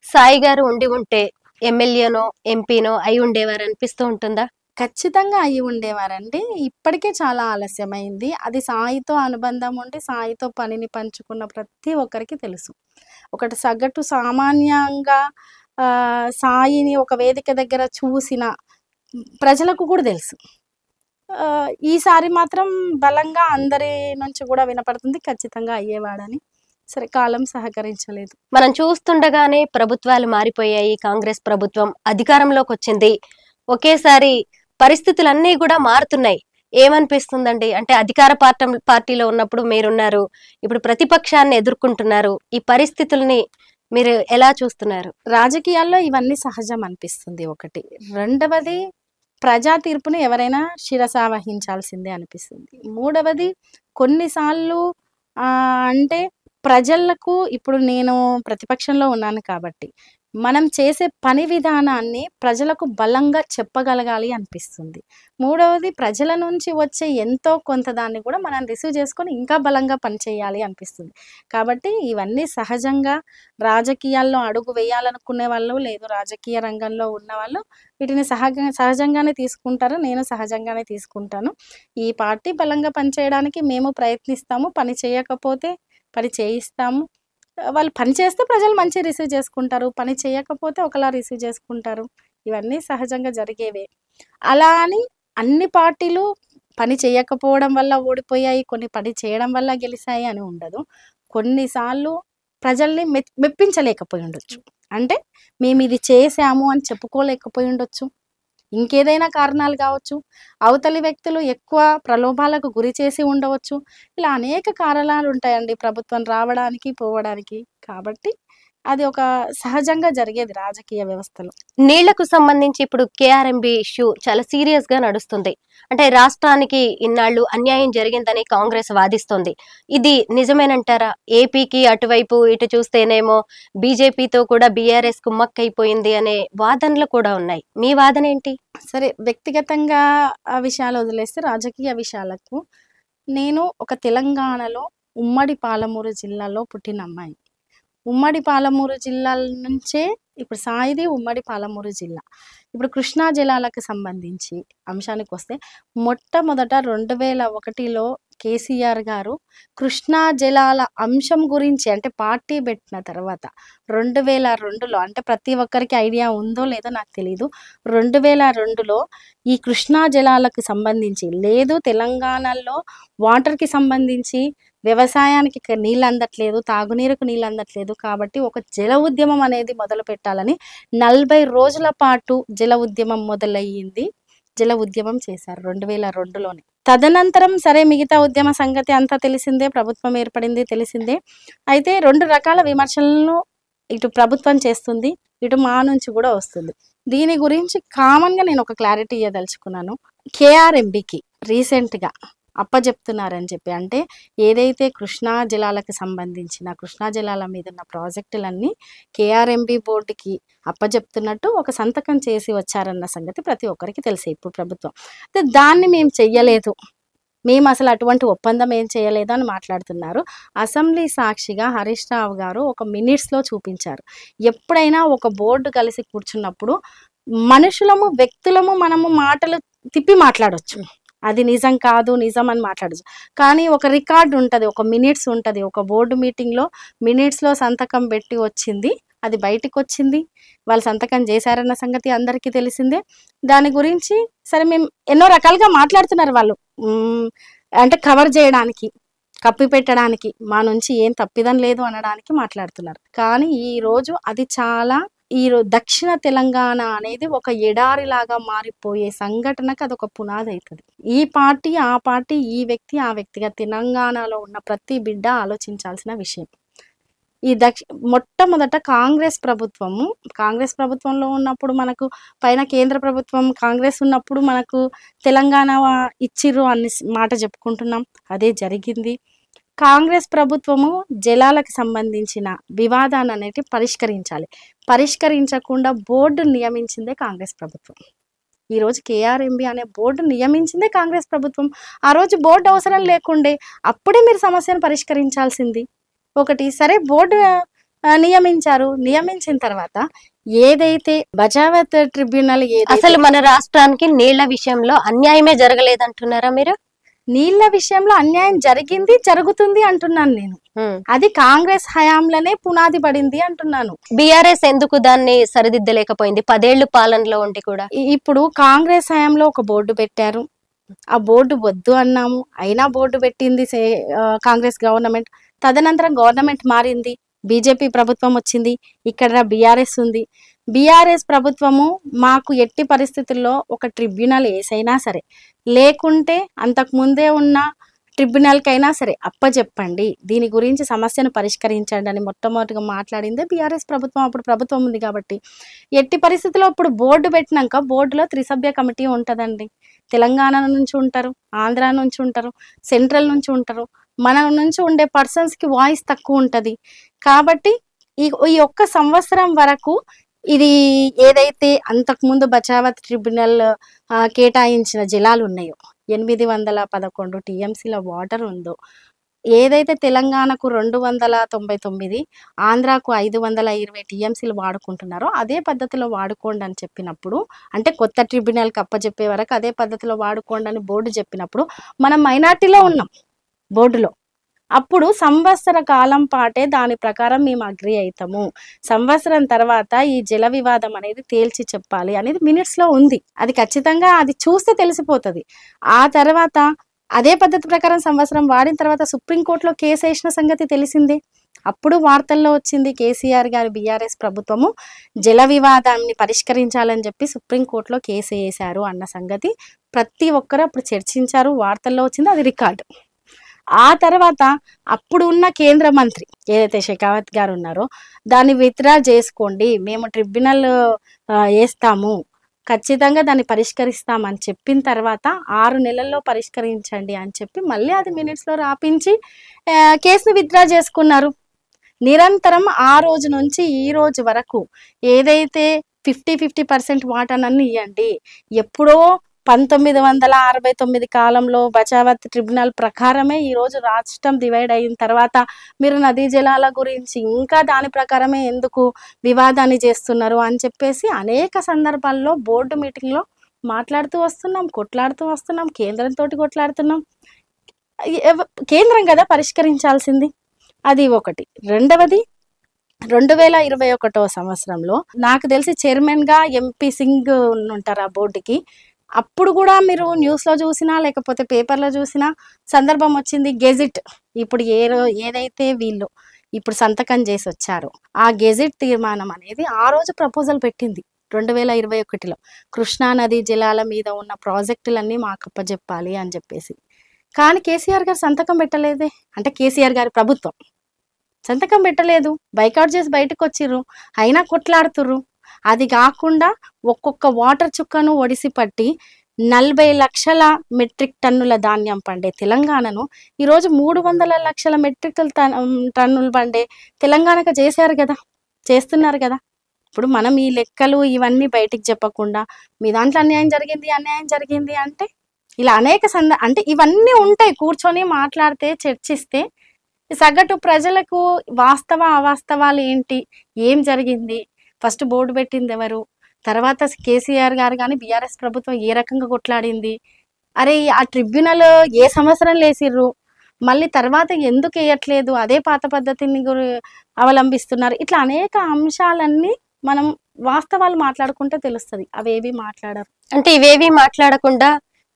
సాయి గారు ఉంటే ఎమ్మెల్యేనో ఎంపీనో అయి ఉండేవారు అనిపిస్తూ ఉంటుందా? ఖచ్చితంగా అయ్యి ఉండేవారండి. ఇప్పటికే చాలా ఆలస్యమైంది. అది సాయితో అనుబంధం ఉండి, సాయితో పనిని పంచుకున్న ప్రతి ఒక్కరికి తెలుసు. ఒకటి సగటు సామాన్యంగా సాయిని ఒక వేదిక దగ్గర చూసిన ప్రజలకు కూడా తెలుసు. ఈసారి మాత్రం బలంగా అందరి నుంచి కూడా వినపడుతుంది ఖచ్చితంగా అయ్యేవాడని. సరే కాలం సహకరించలేదు. మనం చూస్తుండగానే ప్రభుత్వాలు మారిపోయాయి. కాంగ్రెస్ ప్రభుత్వం అధికారంలోకి వచ్చింది. ఒకేసారి పరిస్థితులన్నీ కూడా మారుతున్నాయి. ఏమనిపిస్తుందండి? అంటే అధికార పార్టీలో ఉన్నప్పుడు మీరున్నారు, ఇప్పుడు ప్రతిపక్షాన్ని ఎదుర్కొంటున్నారు. ఈ పరిస్థితుల్ని మీరు ఎలా చూస్తున్నారు? రాజకీయాల్లో ఇవన్నీ సహజం అనిపిస్తుంది ఒకటి. రెండవది ప్రజా తీర్పుని ఎవరైనా శిరసావహించాల్సిందే అనిపిస్తుంది. మూడవది కొన్నిసార్లు అంటే ప్రజలకు ఇప్పుడు నేను ప్రతిపక్షంలో ఉన్నాను కాబట్టి మనం చేసే పని విధానాన్ని ప్రజలకు బలంగా చెప్పగలగాలి అనిపిస్తుంది. మూడవది ప్రజల నుంచి వచ్చే ఎంతో కొంత దాన్ని కూడా మనం రిసీవ్ చేసుకొని ఇంకా బలంగా పనిచేయాలి అనిపిస్తుంది. కాబట్టి ఇవన్నీ సహజంగా రాజకీయాల్లో అడుగు వేయాలనుకునే వాళ్ళు, లేదు రాజకీయ రంగంలో ఉన్నవాళ్ళు వీటిని సహజంగానే తీసుకుంటారు. నేను సహజంగానే తీసుకుంటాను. ఈ పార్టీ బలంగా పనిచేయడానికి మేము ప్రయత్నిస్తాము. పని చేయకపోతే పని చేయిస్తాము. వాళ్ళు పని చేస్తే ప్రజలు మంచిగా రిసీవ్ చేసుకుంటారు. పని చేయకపోతే ఒకలా రిసీవ్ చేసుకుంటారు. ఇవన్నీ సహజంగా జరిగేవే. అలా అని అన్ని పార్టీలు పని చేయకపోవడం వల్ల ఓడిపోయాయి, కొన్ని పని చేయడం వల్ల గెలిచాయి అని ఉండదు. కొన్నిసార్లు ప్రజల్ని మెప్పించలేకపోయి ఉండొచ్చు. అంటే మేము ఇది చేసాము అని చెప్పుకోలేకపోయి ఉండొచ్చు. ఇంకేదైనా కారణాలు కావచ్చు. అవతలి వ్యక్తులు ఎక్కువ ప్రలోభాలకు గురి చేసి ఉండవచ్చు. ఇలా అనేక కారణాలు ఉంటాయండి ప్రభుత్వం రావడానికి, పోవడానికి. కాబట్టి అది ఒక సహజంగా జరిగేది రాజకీయ వ్యవస్థలో. నీళ్లకు సంబంధించి ఇప్పుడు కేఆర్ఎంబి ఇష్యూ చాలా సీరియస్ గా నడుస్తుంది. అంటే రాష్ట్రానికి ఇన్నాళ్లు అన్యాయం జరిగిందని కాంగ్రెస్ వాదిస్తోంది. ఇది నిజమేనంటారా? ఏపీకి అటువైపు ఇటు చూస్తేనేమో బీజేపీతో కూడా బీఆర్ఎస్ కుమ్మక్కైపోయింది అనే వాదనలు కూడా ఉన్నాయి. మీ వాదన ఏంటి? సరే వ్యక్తిగతంగా ఆ విషయాలు వదిలేస్తే రాజకీయ విషయాలకు, నేను ఒక తెలంగాణలో ఉమ్మడి పాలమూరు జిల్లాలో పుట్టిన అమ్మాయి. ఉమ్మడి పాలమూరు జిల్లాల నుంచే ఇప్పుడు సాయిది ఉమ్మడి పాలమూరు జిల్లా. ఇప్పుడు కృష్ణా జలాలకు సంబంధించి అంశానికి వస్తే మొట్టమొదట 2001లో కేసీఆర్ గారు కృష్ణా జలాల అంశం గురించి అంటే పార్టీ పెట్టిన తర్వాత 2002లో అంటే ప్రతి ఒక్కరికి ఐడియా ఉందో లేదో నాకు తెలీదు. 2002లో ఈ కృష్ణా జలాలకు సంబంధించి లేదు తెలంగాణలో వాటర్కి సంబంధించి వ్యవసాయానికి నీళ్ళు అందట్లేదు, తాగునీరుకు నీళ్ళు అందట్లేదు. కాబట్టి ఒక జల ఉద్యమం అనేది మొదలు పెట్టాలని 40 రోజుల పాటు జల ఉద్యమం మొదలయ్యింది. జల ఉద్యమం చేశారు 2002లోనే. తదనంతరం సరే మిగతా ఉద్యమ సంగతి అంతా తెలిసిందే, ప్రభుత్వం ఏర్పడింది తెలిసిందే. అయితే 2 రకాల విమర్శలను ఇటు ప్రభుత్వం చేస్తుంది, ఇటు మా నుంచి కూడా వస్తుంది. దీని గురించి కామన్గా నేను ఒక క్లారిటీ ఇవ్వదలుచుకున్నాను. కేఆర్ఎంబికి రీసెంట్గా అప్పజెప్తున్నారని చెప్పి, అంటే ఏదైతే కృష్ణా జలాలకు సంబంధించిన కృష్ణా జలాల మీద ఉన్న ప్రాజెక్టులన్నీ కేఆర్ఎంబి బోర్డుకి అప్పజెప్తున్నట్టు ఒక సంతకం చేసి వచ్చారన్న సంగతి ప్రతి ఒక్కరికి తెలిసే ఇప్పుడు ప్రభుత్వం. అయితే దాన్ని మేము చెయ్యలేదు, మేము అసలు అటువంటి ఒప్పందం ఏం చేయలేదు అని మాట్లాడుతున్నారు. అసెంబ్లీ సాక్షిగా హరీష్ రావు గారు ఒక మినిట్స్లో చూపించారు. ఎప్పుడైనా ఒక బోర్డు కలిసి కూర్చున్నప్పుడు మనుషులము వ్యక్తులము మనము మాటలు తిప్పి మాట్లాడవచ్చు, అది నిజం కాదు నిజం అని మాట్లాడచ్చు. కానీ ఒక రికార్డు ఉంటుంది, ఒక మినిట్స్ ఉంటుంది. ఒక బోర్డు మీటింగ్లో మినిట్స్లో సంతకం పెట్టి వచ్చింది, అది బయటికి వచ్చింది, వాళ్ళు సంతకం చేశారన్న సంగతి అందరికీ తెలిసిందే. దాని గురించి సరే మేము ఎన్నో రకాలుగా మాట్లాడుతున్నారు వాళ్ళు, అంటే కవర్ చేయడానికి, కప్పి పెట్టడానికి, మా నుంచి ఏం తప్పిదం లేదు అనడానికి మాట్లాడుతున్నారు. కానీ ఈరోజు అది చాలా దక్షిణ తెలంగాణ అనేది ఒక ఎడారిలాగా మారిపోయే సంఘటనకు అదొక పునాది అవుతుంది. ఈ పార్టీ ఆ పార్టీ, ఈ వ్యక్తి ఆ వ్యక్తిగా తెలంగాణలో ఉన్న ప్రతి బిడ్డ ఆలోచించాల్సిన విషయం. ఈ మొట్టమొదట కాంగ్రెస్ ప్రభుత్వంలో ఉన్నప్పుడు మనకు పైన కేంద్ర ప్రభుత్వం కాంగ్రెస్ ఉన్నప్పుడు మనకు తెలంగాణ ఇచ్చిర్రు అన్ని మాట చెప్పుకుంటున్నాం, అదే జరిగింది. కాంగ్రెస్ ప్రభుత్వము జలాలకు సంబంధించిన వివాదాన్ని అనేది పరిష్కరించాలి, పరిష్కరించకుండా బోర్డు నియమించిందే కాంగ్రెస్ ప్రభుత్వం. ఈరోజు కేఆర్ఎంబి అనే బోర్డు నియమించిందే కాంగ్రెస్ ప్రభుత్వం. ఆ రోజు బోర్డు అవసరం లేకుండే, అప్పుడే మీరు సమస్యను పరిష్కరించాల్సింది. ఒకటి సరే బోర్డు నియమించారు, నియమించిన తర్వాత ఏదైతే బచావత్ ట్రిబ్యునల్ అసలు మన రాష్ట్రానికి నీళ్ల విషయంలో అన్యాయమే జరగలేదంటున్నారా మీరు? నీళ్ల విషయంలో అన్యాయం జరిగింది, జరుగుతుంది అంటున్నాను నేను. అది కాంగ్రెస్ హయాంలోనే పునాది పడింది అంటున్నాను. బీఆర్ఎస్ ఎందుకు దాన్ని సరిదిద్దలేకపోయింది 10 ఏళ్లు పాలనలో ఉండి కూడా? ఇప్పుడు కాంగ్రెస్ హయాంలో ఒక బోర్డు పెట్టారు, ఆ బోర్డు వద్దు అన్నాము, అయినా బోర్డు పెట్టింది కాంగ్రెస్ గవర్నమెంట్. తదనంతరం గవర్నమెంట్ మారింది, బీజేపీ ప్రభుత్వం వచ్చింది, ఇక్కడ బీఆర్ఎస్ ఉంది. బీఆర్ఎస్ ప్రభుత్వము మాకు ఎట్టి పరిస్థితుల్లో ఒక ట్రిబ్యునల్ వేసైనా సరే, లేకుంటే అంతకు ముందే ఉన్న ట్రిబ్యునల్కైనా సరే అప్పచెప్పండి, దీని గురించి సమస్యను పరిష్కరించండి అని మొట్టమొదటిగా మాట్లాడిందే బీఆర్ఎస్ ప్రభుత్వం. అప్పుడు ప్రభుత్వం ఉంది కాబట్టి ఎట్టి పరిస్థితుల్లో అప్పుడు బోర్డు పెట్టినాక బోర్డులో త్రిసభ్య కమిటీ ఉంటుందండి. తెలంగాణ నుంచి ఉంటారు, ఆంధ్ర నుంచి ఉంటారు, సెంట్రల్ నుంచి ఉంటారు. మన నుంచి ఉండే పర్సన్స్కి వాయిస్ తక్కువ ఉంటుంది. కాబట్టి ఈ ఒక్క సంవత్సరం వరకు ఇది ఏదైతే అంతకుముందు బచావత్ ట్రిబ్యునల్ కేటాయించిన జలాలు ఉన్నాయో 811 టీఎంసీల వాటర్ ఉందో, ఏదైతే తెలంగాణకు 299, ఆంధ్రాకు 520 టీఎంసీలు వాడుకుంటున్నారో అదే పద్ధతిలో వాడుకోండి అని చెప్పినప్పుడు, అంటే కొత్త ట్రిబ్యునల్కి అప్పచెప్పే వరకు అదే పద్ధతిలో వాడుకోండి అని బోర్డు చెప్పినప్పుడు మనం మైనార్టీలో ఉన్నాం బోర్డులో. అప్పుడు సంవత్సర కాలం పాటే దాని ప్రకారం మేము అగ్రి అవుతాము, సంవత్సరం తర్వాత ఈ జల వివాదం అనేది తేల్చి చెప్పాలి అనేది మినిట్స్లో ఉంది. అది ఖచ్చితంగా అది చూస్తే తెలిసిపోతుంది. ఆ తర్వాత అదే పద్ధతి ప్రకారం సంవత్సరం వాడిన తర్వాత సుప్రీంకోర్టులో కేసు వేసిన సంగతి తెలిసిందే. అప్పుడు వార్తల్లో వచ్చింది కేసీఆర్ గారి బీఆర్ఎస్ ప్రభుత్వము జల వివాదాన్ని పరిష్కరించాలని చెప్పి సుప్రీంకోర్టులో కేసు వేశారు అన్న సంగతి ప్రతి ఒక్కరు అప్పుడు చర్చించారు, వార్తల్లో వచ్చింది, అది రికార్డు. ఆ తర్వాత అప్పుడు ఉన్న కేంద్ర మంత్రి ఏదైతే షెకావత్ గారు ఉన్నారో దాన్ని విత్డ్రా చేసుకోండి, మేము ట్రిబ్యునల్ వేస్తాము, ఖచ్చితంగా దాన్ని పరిష్కరిస్తామని చెప్పిన తర్వాత 6 నెలల్లో పరిష్కరించండి అని చెప్పి మళ్ళీ అది మినిట్స్లో రాపించి కేసును విత్డ్రా చేసుకున్నారు. నిరంతరం ఆ రోజు నుంచి ఈ రోజు వరకు ఏదైతే 50% వాటానన్ను ఇవ్వండి, ఎప్పుడో 1969 కాలంలో బచావత్ ట్రిబ్యునల్ ప్రకారమే ఈరోజు రాష్ట్రం డివైడ్ అయిన తర్వాత మీరు నదీ జలాల గురించి ఇంకా దాని ప్రకారమే ఎందుకు వివాదాన్ని చేస్తున్నారు అని చెప్పేసి అనేక సందర్భాల్లో బోర్డు మీటింగ్లో మాట్లాడుతూ వస్తున్నాం, కొట్లాడుతూ వస్తున్నాం, కేంద్రంతో కొట్లాడుతున్నాం. కేంద్రం కదా పరిష్కరించాల్సింది. అది ఒకటి. రెండవది 2021 సంవత్సరంలో నాకు తెలిసి చైర్మన్గా ఎంపీ సింగ్ ఉంటారు ఆ బోర్డుకి. అప్పుడు కూడా మీరు న్యూస్లో చూసినా లేకపోతే పేపర్లో చూసినా సందర్భం వచ్చింది, గెజిట్ ఇప్పుడు ఏదైతే వీళ్ళు ఇప్పుడు సంతకం చేసి వచ్చారో ఆ గెజిట్ తీర్మానం అనేది ఆ రోజు ప్రపోజల్ పెట్టింది 2021లో కృష్ణా నదీ జలాల మీద ఉన్న ప్రాజెక్టులన్నీ మాకు అప్పచెప్పాలి అని చెప్పేసి. కానీ కేసీఆర్ గారు సంతకం పెట్టలేదే, అంటే కేసీఆర్ గారి ప్రభుత్వం సంతకం పెట్టలేదు, బైకాట్ చేసి బయటకు వచ్చిర్రు, అయినా కొట్లాడుతుర్రు. అది కాకుండా ఒక్కొక్క వాటర్ చుక్కను ఒడిసి పట్టి 40 లక్షల మెట్రిక్ టన్నుల ధాన్యం పండే తెలంగాణను ఈరోజు 300 లక్షల మెట్రిక్ టన్నులు పండే తెలంగాణకు చేశారు కదా, చేస్తున్నారు కదా. ఇప్పుడు మనం ఈ లెక్కలు ఇవన్నీ బయటికి చెప్పకుండా మీ దాంట్లో అన్యాయం జరిగింది అంటే ఇలా అనేక అంటే ఇవన్నీ ఉంటాయి, కూర్చొని మాట్లాడితే చర్చిస్తే సగటు ప్రజలకు వాస్తవ అవాస్తవాలు ఏంటి, ఏం జరిగింది, ఫస్ట్ బోర్డు పెట్టింది ఎవరు, తర్వాత కేసీఆర్ గారు కానీ బీఆర్ఎస్ ప్రభుత్వం ఏ రకంగా కొట్లాడింది, అరే ఆ ట్రిబ్యునల్ ఏ సంవత్సరం లేసిర్రు, మళ్ళీ తర్వాత ఎందుకు వేయట్లేదు, అదే పాత పద్ధతిని అవలంబిస్తున్నారు. ఇట్లా అనేక అంశాలన్నీ మనం వాస్తవాలు మాట్లాడుకుంటే తెలుస్తుంది. అవేవి మాట్లాడరు. అంటే ఇవేవి మాట్లాడకుండా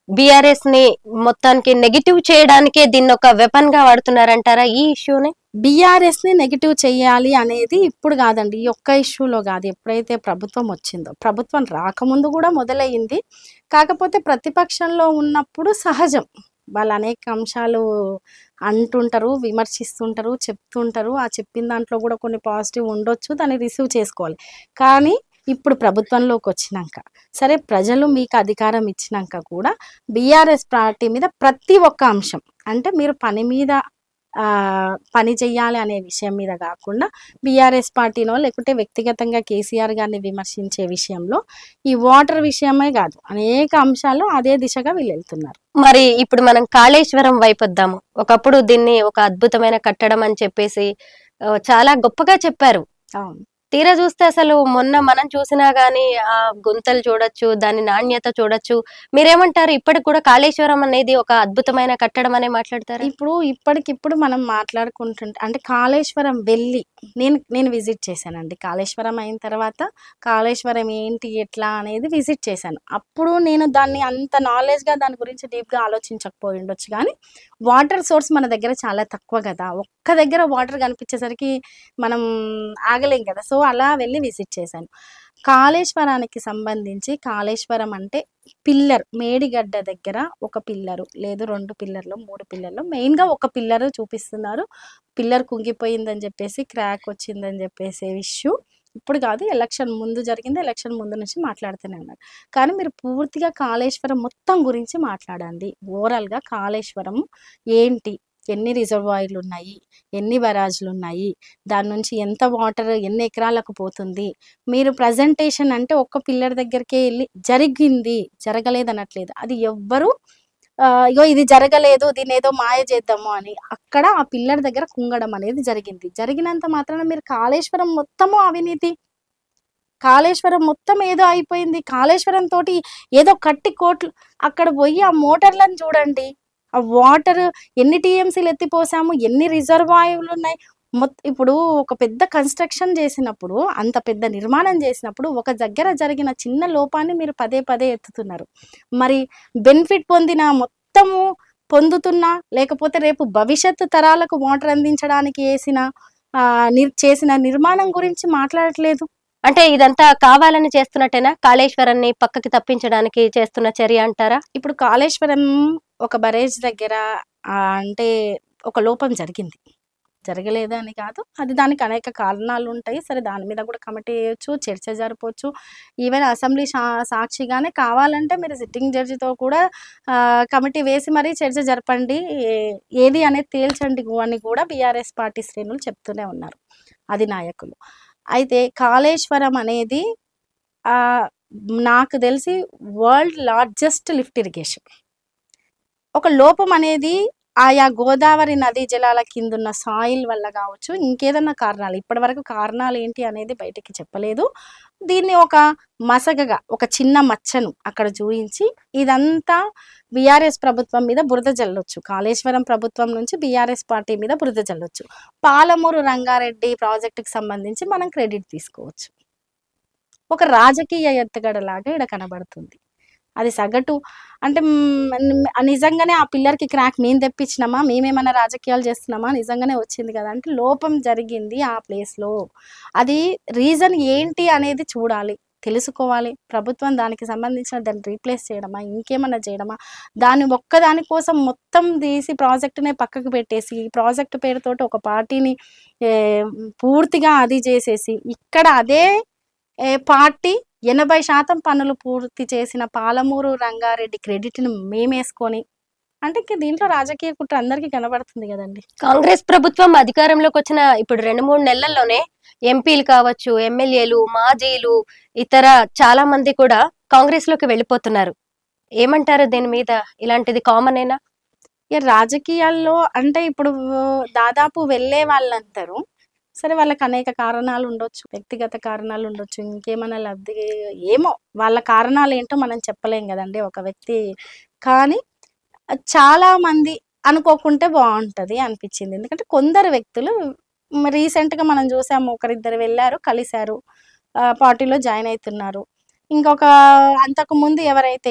బీఆర్ఎస్ ని మొత్తానికి నెగిటివ్ చేయడానికే దీన్ని ఒక వెపన్ గా వాడుతున్నారంటారా ఈ ఇష్యూని? బీఆర్ఎస్ ని నెగిటివ్ చేయాలి అనేది ఇప్పుడు కాదండి, ఈ ఒక్క ఇష్యూలో కాదు. ఎప్పుడైతే ప్రభుత్వం వచ్చిందో, ప్రభుత్వం రాకముందు కూడా మొదలయ్యింది. కాకపోతే ప్రతిపక్షంలో ఉన్నప్పుడు సహజం, వాళ్ళు అనేక అంశాలు అంటుంటారు, విమర్శిస్తుంటారు, చెప్తుంటారు. ఆ చెప్పిన దాంట్లో కూడా కొన్ని పాజిటివ్ ఉండొచ్చు, దాన్ని రిసీవ్ చేసుకోవాలి. కానీ ఇప్పుడు ప్రభుత్వంలోకి వచ్చినాక సరే, ప్రజలు మీకు అధికారం ఇచ్చినాక కూడా బీఆర్ఎస్ పార్టీ మీద ప్రతి ఒక్క అంశం, అంటే మీరు పని మీద పని చెయ్యాలి అనే విషయం మీద కాకుండా బీఆర్ఎస్ పార్టీనో లేకుంటే వ్యక్తిగతంగా కేసీఆర్ గారిని విమర్శించే విషయంలో ఈ వాటర్ విషయమే కాదు, అనేక అంశాలు అదే దిశగా వీళ్ళు వెళ్తున్నారు. మరి ఇప్పుడు మనం కాళేశ్వరం వైపు వద్దాము. ఒకప్పుడు దీన్ని ఒక అద్భుతమైన కట్టడం అని చెప్పేసి చాలా గొప్పగా చెప్పారు. అవును. తీరా చూస్తే అసలు మొన్న మనం చూసినా గానీ ఆ గుంతలు చూడొచ్చు, దాని నాణ్యత చూడొచ్చు. మీరేమంటారు? ఇప్పటికి కూడా కాళేశ్వరం అనేది ఒక అద్భుతమైన కట్టడం అనే మాట్లాడతారా? ఇప్పుడు ఇప్పటికిప్పుడు మనం మాట్లాడుకుంటుంటే అంటే కాళేశ్వరం వెళ్ళి నేను విజిట్ చేశానండి. కాళేశ్వరం అయిన తర్వాత కాళేశ్వరం ఏంటి, ఎట్లా అనేది విజిట్ చేశాను. అప్పుడు నేను దాన్ని అంత నాలెడ్జ్‌గా దాని గురించి డీప్‌గా ఆలోచించకపోయి ఉండొచ్చు గానీ, వాటర్ సోర్స్ మన దగ్గర చాలా తక్కువ గదా! ఒక్క దగ్గర వాటర్ కనిపించేసరికి మనం ఆగలేం కదా! సో, అలా వెళ్ళి విజిట్ చేశాను. కాళేశ్వరానికి సంబంధించి కాళేశ్వరం అంటే పిల్లర్ మేడిగడ్డ దగ్గర ఒక పిల్లరు లేదు 2 పిల్లర్‌లో, 3 పిల్లర్‌లో మెయిన్‌గా ఒక పిల్లర్ చూపిస్తున్నారు. పిల్లర్ కుంగిపోయిందని జెప్పేసి, క్రాక్ వచ్చిందని జెప్పేసి ఇష్యూ ఇప్పుడు కాదు, ఎలక్షన్ ముందు జరిగింది. ఎలక్షన్ ముందు నుంచి మాట్లాడుతూనే ఉన్నారు. కానీ మీరు పూర్తిగా కాళేశ్వరం మొత్తం గురించి మాట్లాడండి. ఓవరాల్‌గా కాళేశ్వరం ఏంటి? ఎన్ని రిజర్వాయర్‌లున్నాయి? ఎన్ని బరాజ్‌లున్నాయి? దాని నుంచి ఎంత వాటర్ ఎన్ని ఎకరాలకు పోతుంది? మీరు ప్రజెంటేషన్ అంటే ఒక్క పిల్లర్ దగ్గరికే ఎళ్లి జరిగింది, జరగలేదనట్లేదు. అది ఎవ్వరు ఇగో ఇది జరగలేదు, దీన్నేదో మాయ చేద్దాము అని. అక్కడ ఆ పిల్లర్ దగ్గర కుంగడం అనేది జరిగింది. జరిగినంత మాత్రాన మీరు కాళేశ్వరం మొత్తము అవినీతి, కాళేశ్వరం మొత్తం ఏదో అయిపోయింది. కాళేశ్వరం తోటి ఏదో కట్టి కోట్లు అక్కడ పోయి ఆ మోటార్‌లను చూడండి. ఆ వాటర్ ఎన్ని టీఎంసీలు ఎత్తిపోసాము, ఎన్ని రిజర్వాయర్‌లున్నాయి. ఇప్పుడు ఒక పెద్ద కన్‌స్ట్రక్షన్ చేసినప్పుడు, అంత పెద్ద నిర్మాణం చేసినప్పుడు ఒక దగ్గర జరిగిన చిన్న లోపాన్ని మీరు పదే పదే ఎత్తుతున్నారు. మరి బెనిఫిట్ పొందిన మొత్తము పొందుతున్న, లేకపోతే రేపు భవిష్యత్తు తరాలకు వాటర్ అందించడానికి చేసిన నిర్మాణం గురించి మాట్లాడట్లేదు. అంటే ఇదంతా కావాలని చేస్తున్నట్టేనా? కాళేశ్వరాన్ని పక్కకి తప్పించడానికి చేస్తున్న చర్య అంటారా? ఇప్పుడు కాళేశ్వరం ఒక బరేజ్ దగ్గర అంటే ఒక లోపం జరిగింది. జరగలేదు అని కాదు. అది దానికి అనేక కారణాలుంటాయి. సరే, దాని మీద కూడా కమిటీ ఎయొచ్చు, చర్చ జరపొచ్చు. ఈవెన్ అసెంబ్లీ సాక్షిగానే కావాలంటే మీరు సిట్టింగ్ జడ్జితో కూడా కమిటీ వేసి మరీ చర్చ జరపండి. ఏది అనేది తేల్చండి అని కూడా బీఆర్ఎస్ పార్టీ శ్రేణులు చెప్తూనే ఉన్నారు, అధినాయకులు. అయితే కాళేశ్వరం అనేది నాకు తెలిసి వరల్డ్ లార్జెస్ట్ లిఫ్ట్ ఇరిగేషన్. ఒక లోపం అనేది ఆయా గోదావరి నదీ జలాల కిందున్న సాయిల్ వల్ల కావచ్చు, ఇంకేదన్నా కారణాలు, ఇప్పటివరకు కారణాలు ఏంటి అనేది బయటికి చెప్పలేదు. దీన్ని ఒక మసగగా ఒక చిన్న మచ్చను అక్కడ చూయించి ఇదంతా బీఆర్ఎస్ ప్రభుత్వం మీద బురద జల్లొచ్చు. కాళేశ్వరం ప్రభుత్వం నుంచి బీఆర్ఎస్ పార్టీ మీద బురద జల్లొచ్చు. పాలమూరు రంగారెడ్డి ప్రాజెక్టుకి సంబంధించి మనం క్రెడిట్ తీసుకోవచ్చు. ఒక రాజకీయ ఎత్తుగడలాగా ఇక్కడ కనబడుతుంది. అది సగటు అంటే నిజంగానే ఆ పిల్లర్‌కి క్రాక్ మేము తెప్పించినామా? మేమేమన్నా రాజకీయాలు చేస్తున్నామా? నిజంగానే వచ్చింది కదా! అంటే లోపం జరిగింది ఆ ప్లేస్‌లో. అది రీజన్ ఏంటి అనేది చూడాలి, తెలుసుకోవాలి. ప్రభుత్వం దానికి సంబంధించిన దాన్ని రీప్లేస్ చేయడమా? ఇంకేమన్నా చేయడమా? ఒక్కదాని కోసం మొత్తం తీసి ప్రాజెక్ట్‌నే పక్కకు పెట్టేసి, ప్రాజెక్ట్ పేరుతోటి ఒక పార్టీని పూర్తిగా అది చేసేసి, ఇక్కడ అదే పార్టీ 80% పనులు పూర్తి చేసిన పాలమూరు రంగారెడ్డి క్రెడిట్‌ని మేమేసుకొని, అంటే దీంట్లో రాజకీయ కుట్ర అందరికీ కనబడుతుంది కదండి. కాంగ్రెస్ ప్రభుత్వం అధికారంలోకి వచ్చిన ఇప్పుడు 2-3 నెలల్లోనే ఎంపీలు కావచ్చు, ఎమ్మెల్యేలు, మాజీలు, ఇతర చాలా మంది కూడా కాంగ్రెస్ లోకి వెళ్ళిపోతున్నారు. ఏమంటారు దీని మీద? ఇలాంటిది కామనేనా? రాజకీయాల్లో అంటే ఇప్పుడు దాదాపు వెళ్ళే వాళ్ళందరూ సరే, వాళ్ళకి అనేక కారణాలు ఉండొచ్చు, వ్యక్తిగత కారణాలు ఉండొచ్చు, ఇంకేమైనా లబ్ధి, ఏమో వాళ్ళ కారణాలు ఏంటో మనం చెప్పలేం కదండి ఒక వ్యక్తి. కానీ చాలా మంది అనుకోకుంటే బాగుంటది అనిపించింది. ఎందుకంటే కొందరు వ్యక్తులు రీసెంట్‌గా మనం చూసాము, ఒకరిద్దరు వెళ్ళారు, కలిశారు, పార్టీలో జాయిన్ అవుతున్నారు. ఇంకొక అంతకుముందు ఎవరైతే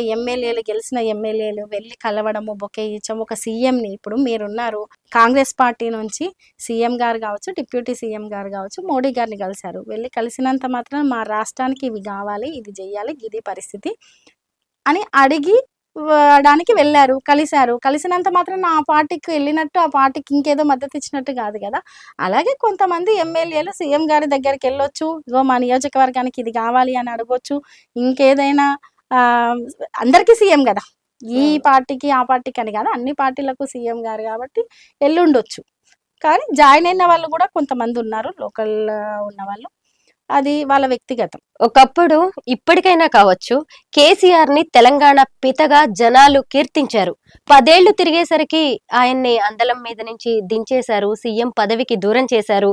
గెలిచిన ఎమ్మెల్యేలు వెళ్ళి కలవడము, బొకే ఇచ్చడం, ఒక సీఎంని, ఇప్పుడు మీరున్నారు కాంగ్రెస్ పార్టీ నుంచి సీఎం గారు కావచ్చు, డిప్యూటీ సీఎం గారు కావచ్చు, మోడీ గారిని కలిశారు. వెళ్ళి కలిసినంత మాత్రం మా రాష్ట్రానికి ఇవి కావాలి, ఇది చెయ్యాలి, ఇది పరిస్థితి అని అడిగి వెళ్ళారు, కలిశారు. కలిసినంత మాత్రం ఆ పార్టీకి వెళ్ళినట్టు, ఆ పార్టీకి ఇంకేదో మద్దతు ఇచ్చినట్టు కాదు కదా. అలాగే కొంతమంది ఎమ్మెల్యేలు సీఎం గారి దగ్గరికి వెళ్ళొచ్చు, ఇగో మా నియోజకవర్గానికి ఇది కావాలి అని అడగొచ్చు. ఇంకేదైనా అందరికీ సీఎం కదా, ఈ పార్టీకి ఆ పార్టీకి అని కాదు, అన్ని పార్టీలకు సీఎం గారు కాబట్టి వెళ్ళుండొచ్చు. కానీ జాయిన్ అయిన వాళ్ళు కూడా కొంతమంది ఉన్నారు, లోకల్ ఉన్న వాళ్ళు. అది వాళ్ళ వ్యక్తిగతం. ఒకప్పుడు ఇప్పటికైనా కావచ్చు, కేసీఆర్ ని తెలంగాణ పితగా జనాలు కీర్తించారు. 10 ఏళ్లు తిరిగేసరికి ఆయన్ని అందలం మీద నుంచి దించేశారు, సీఎం పదవికి దూరం చేశారు.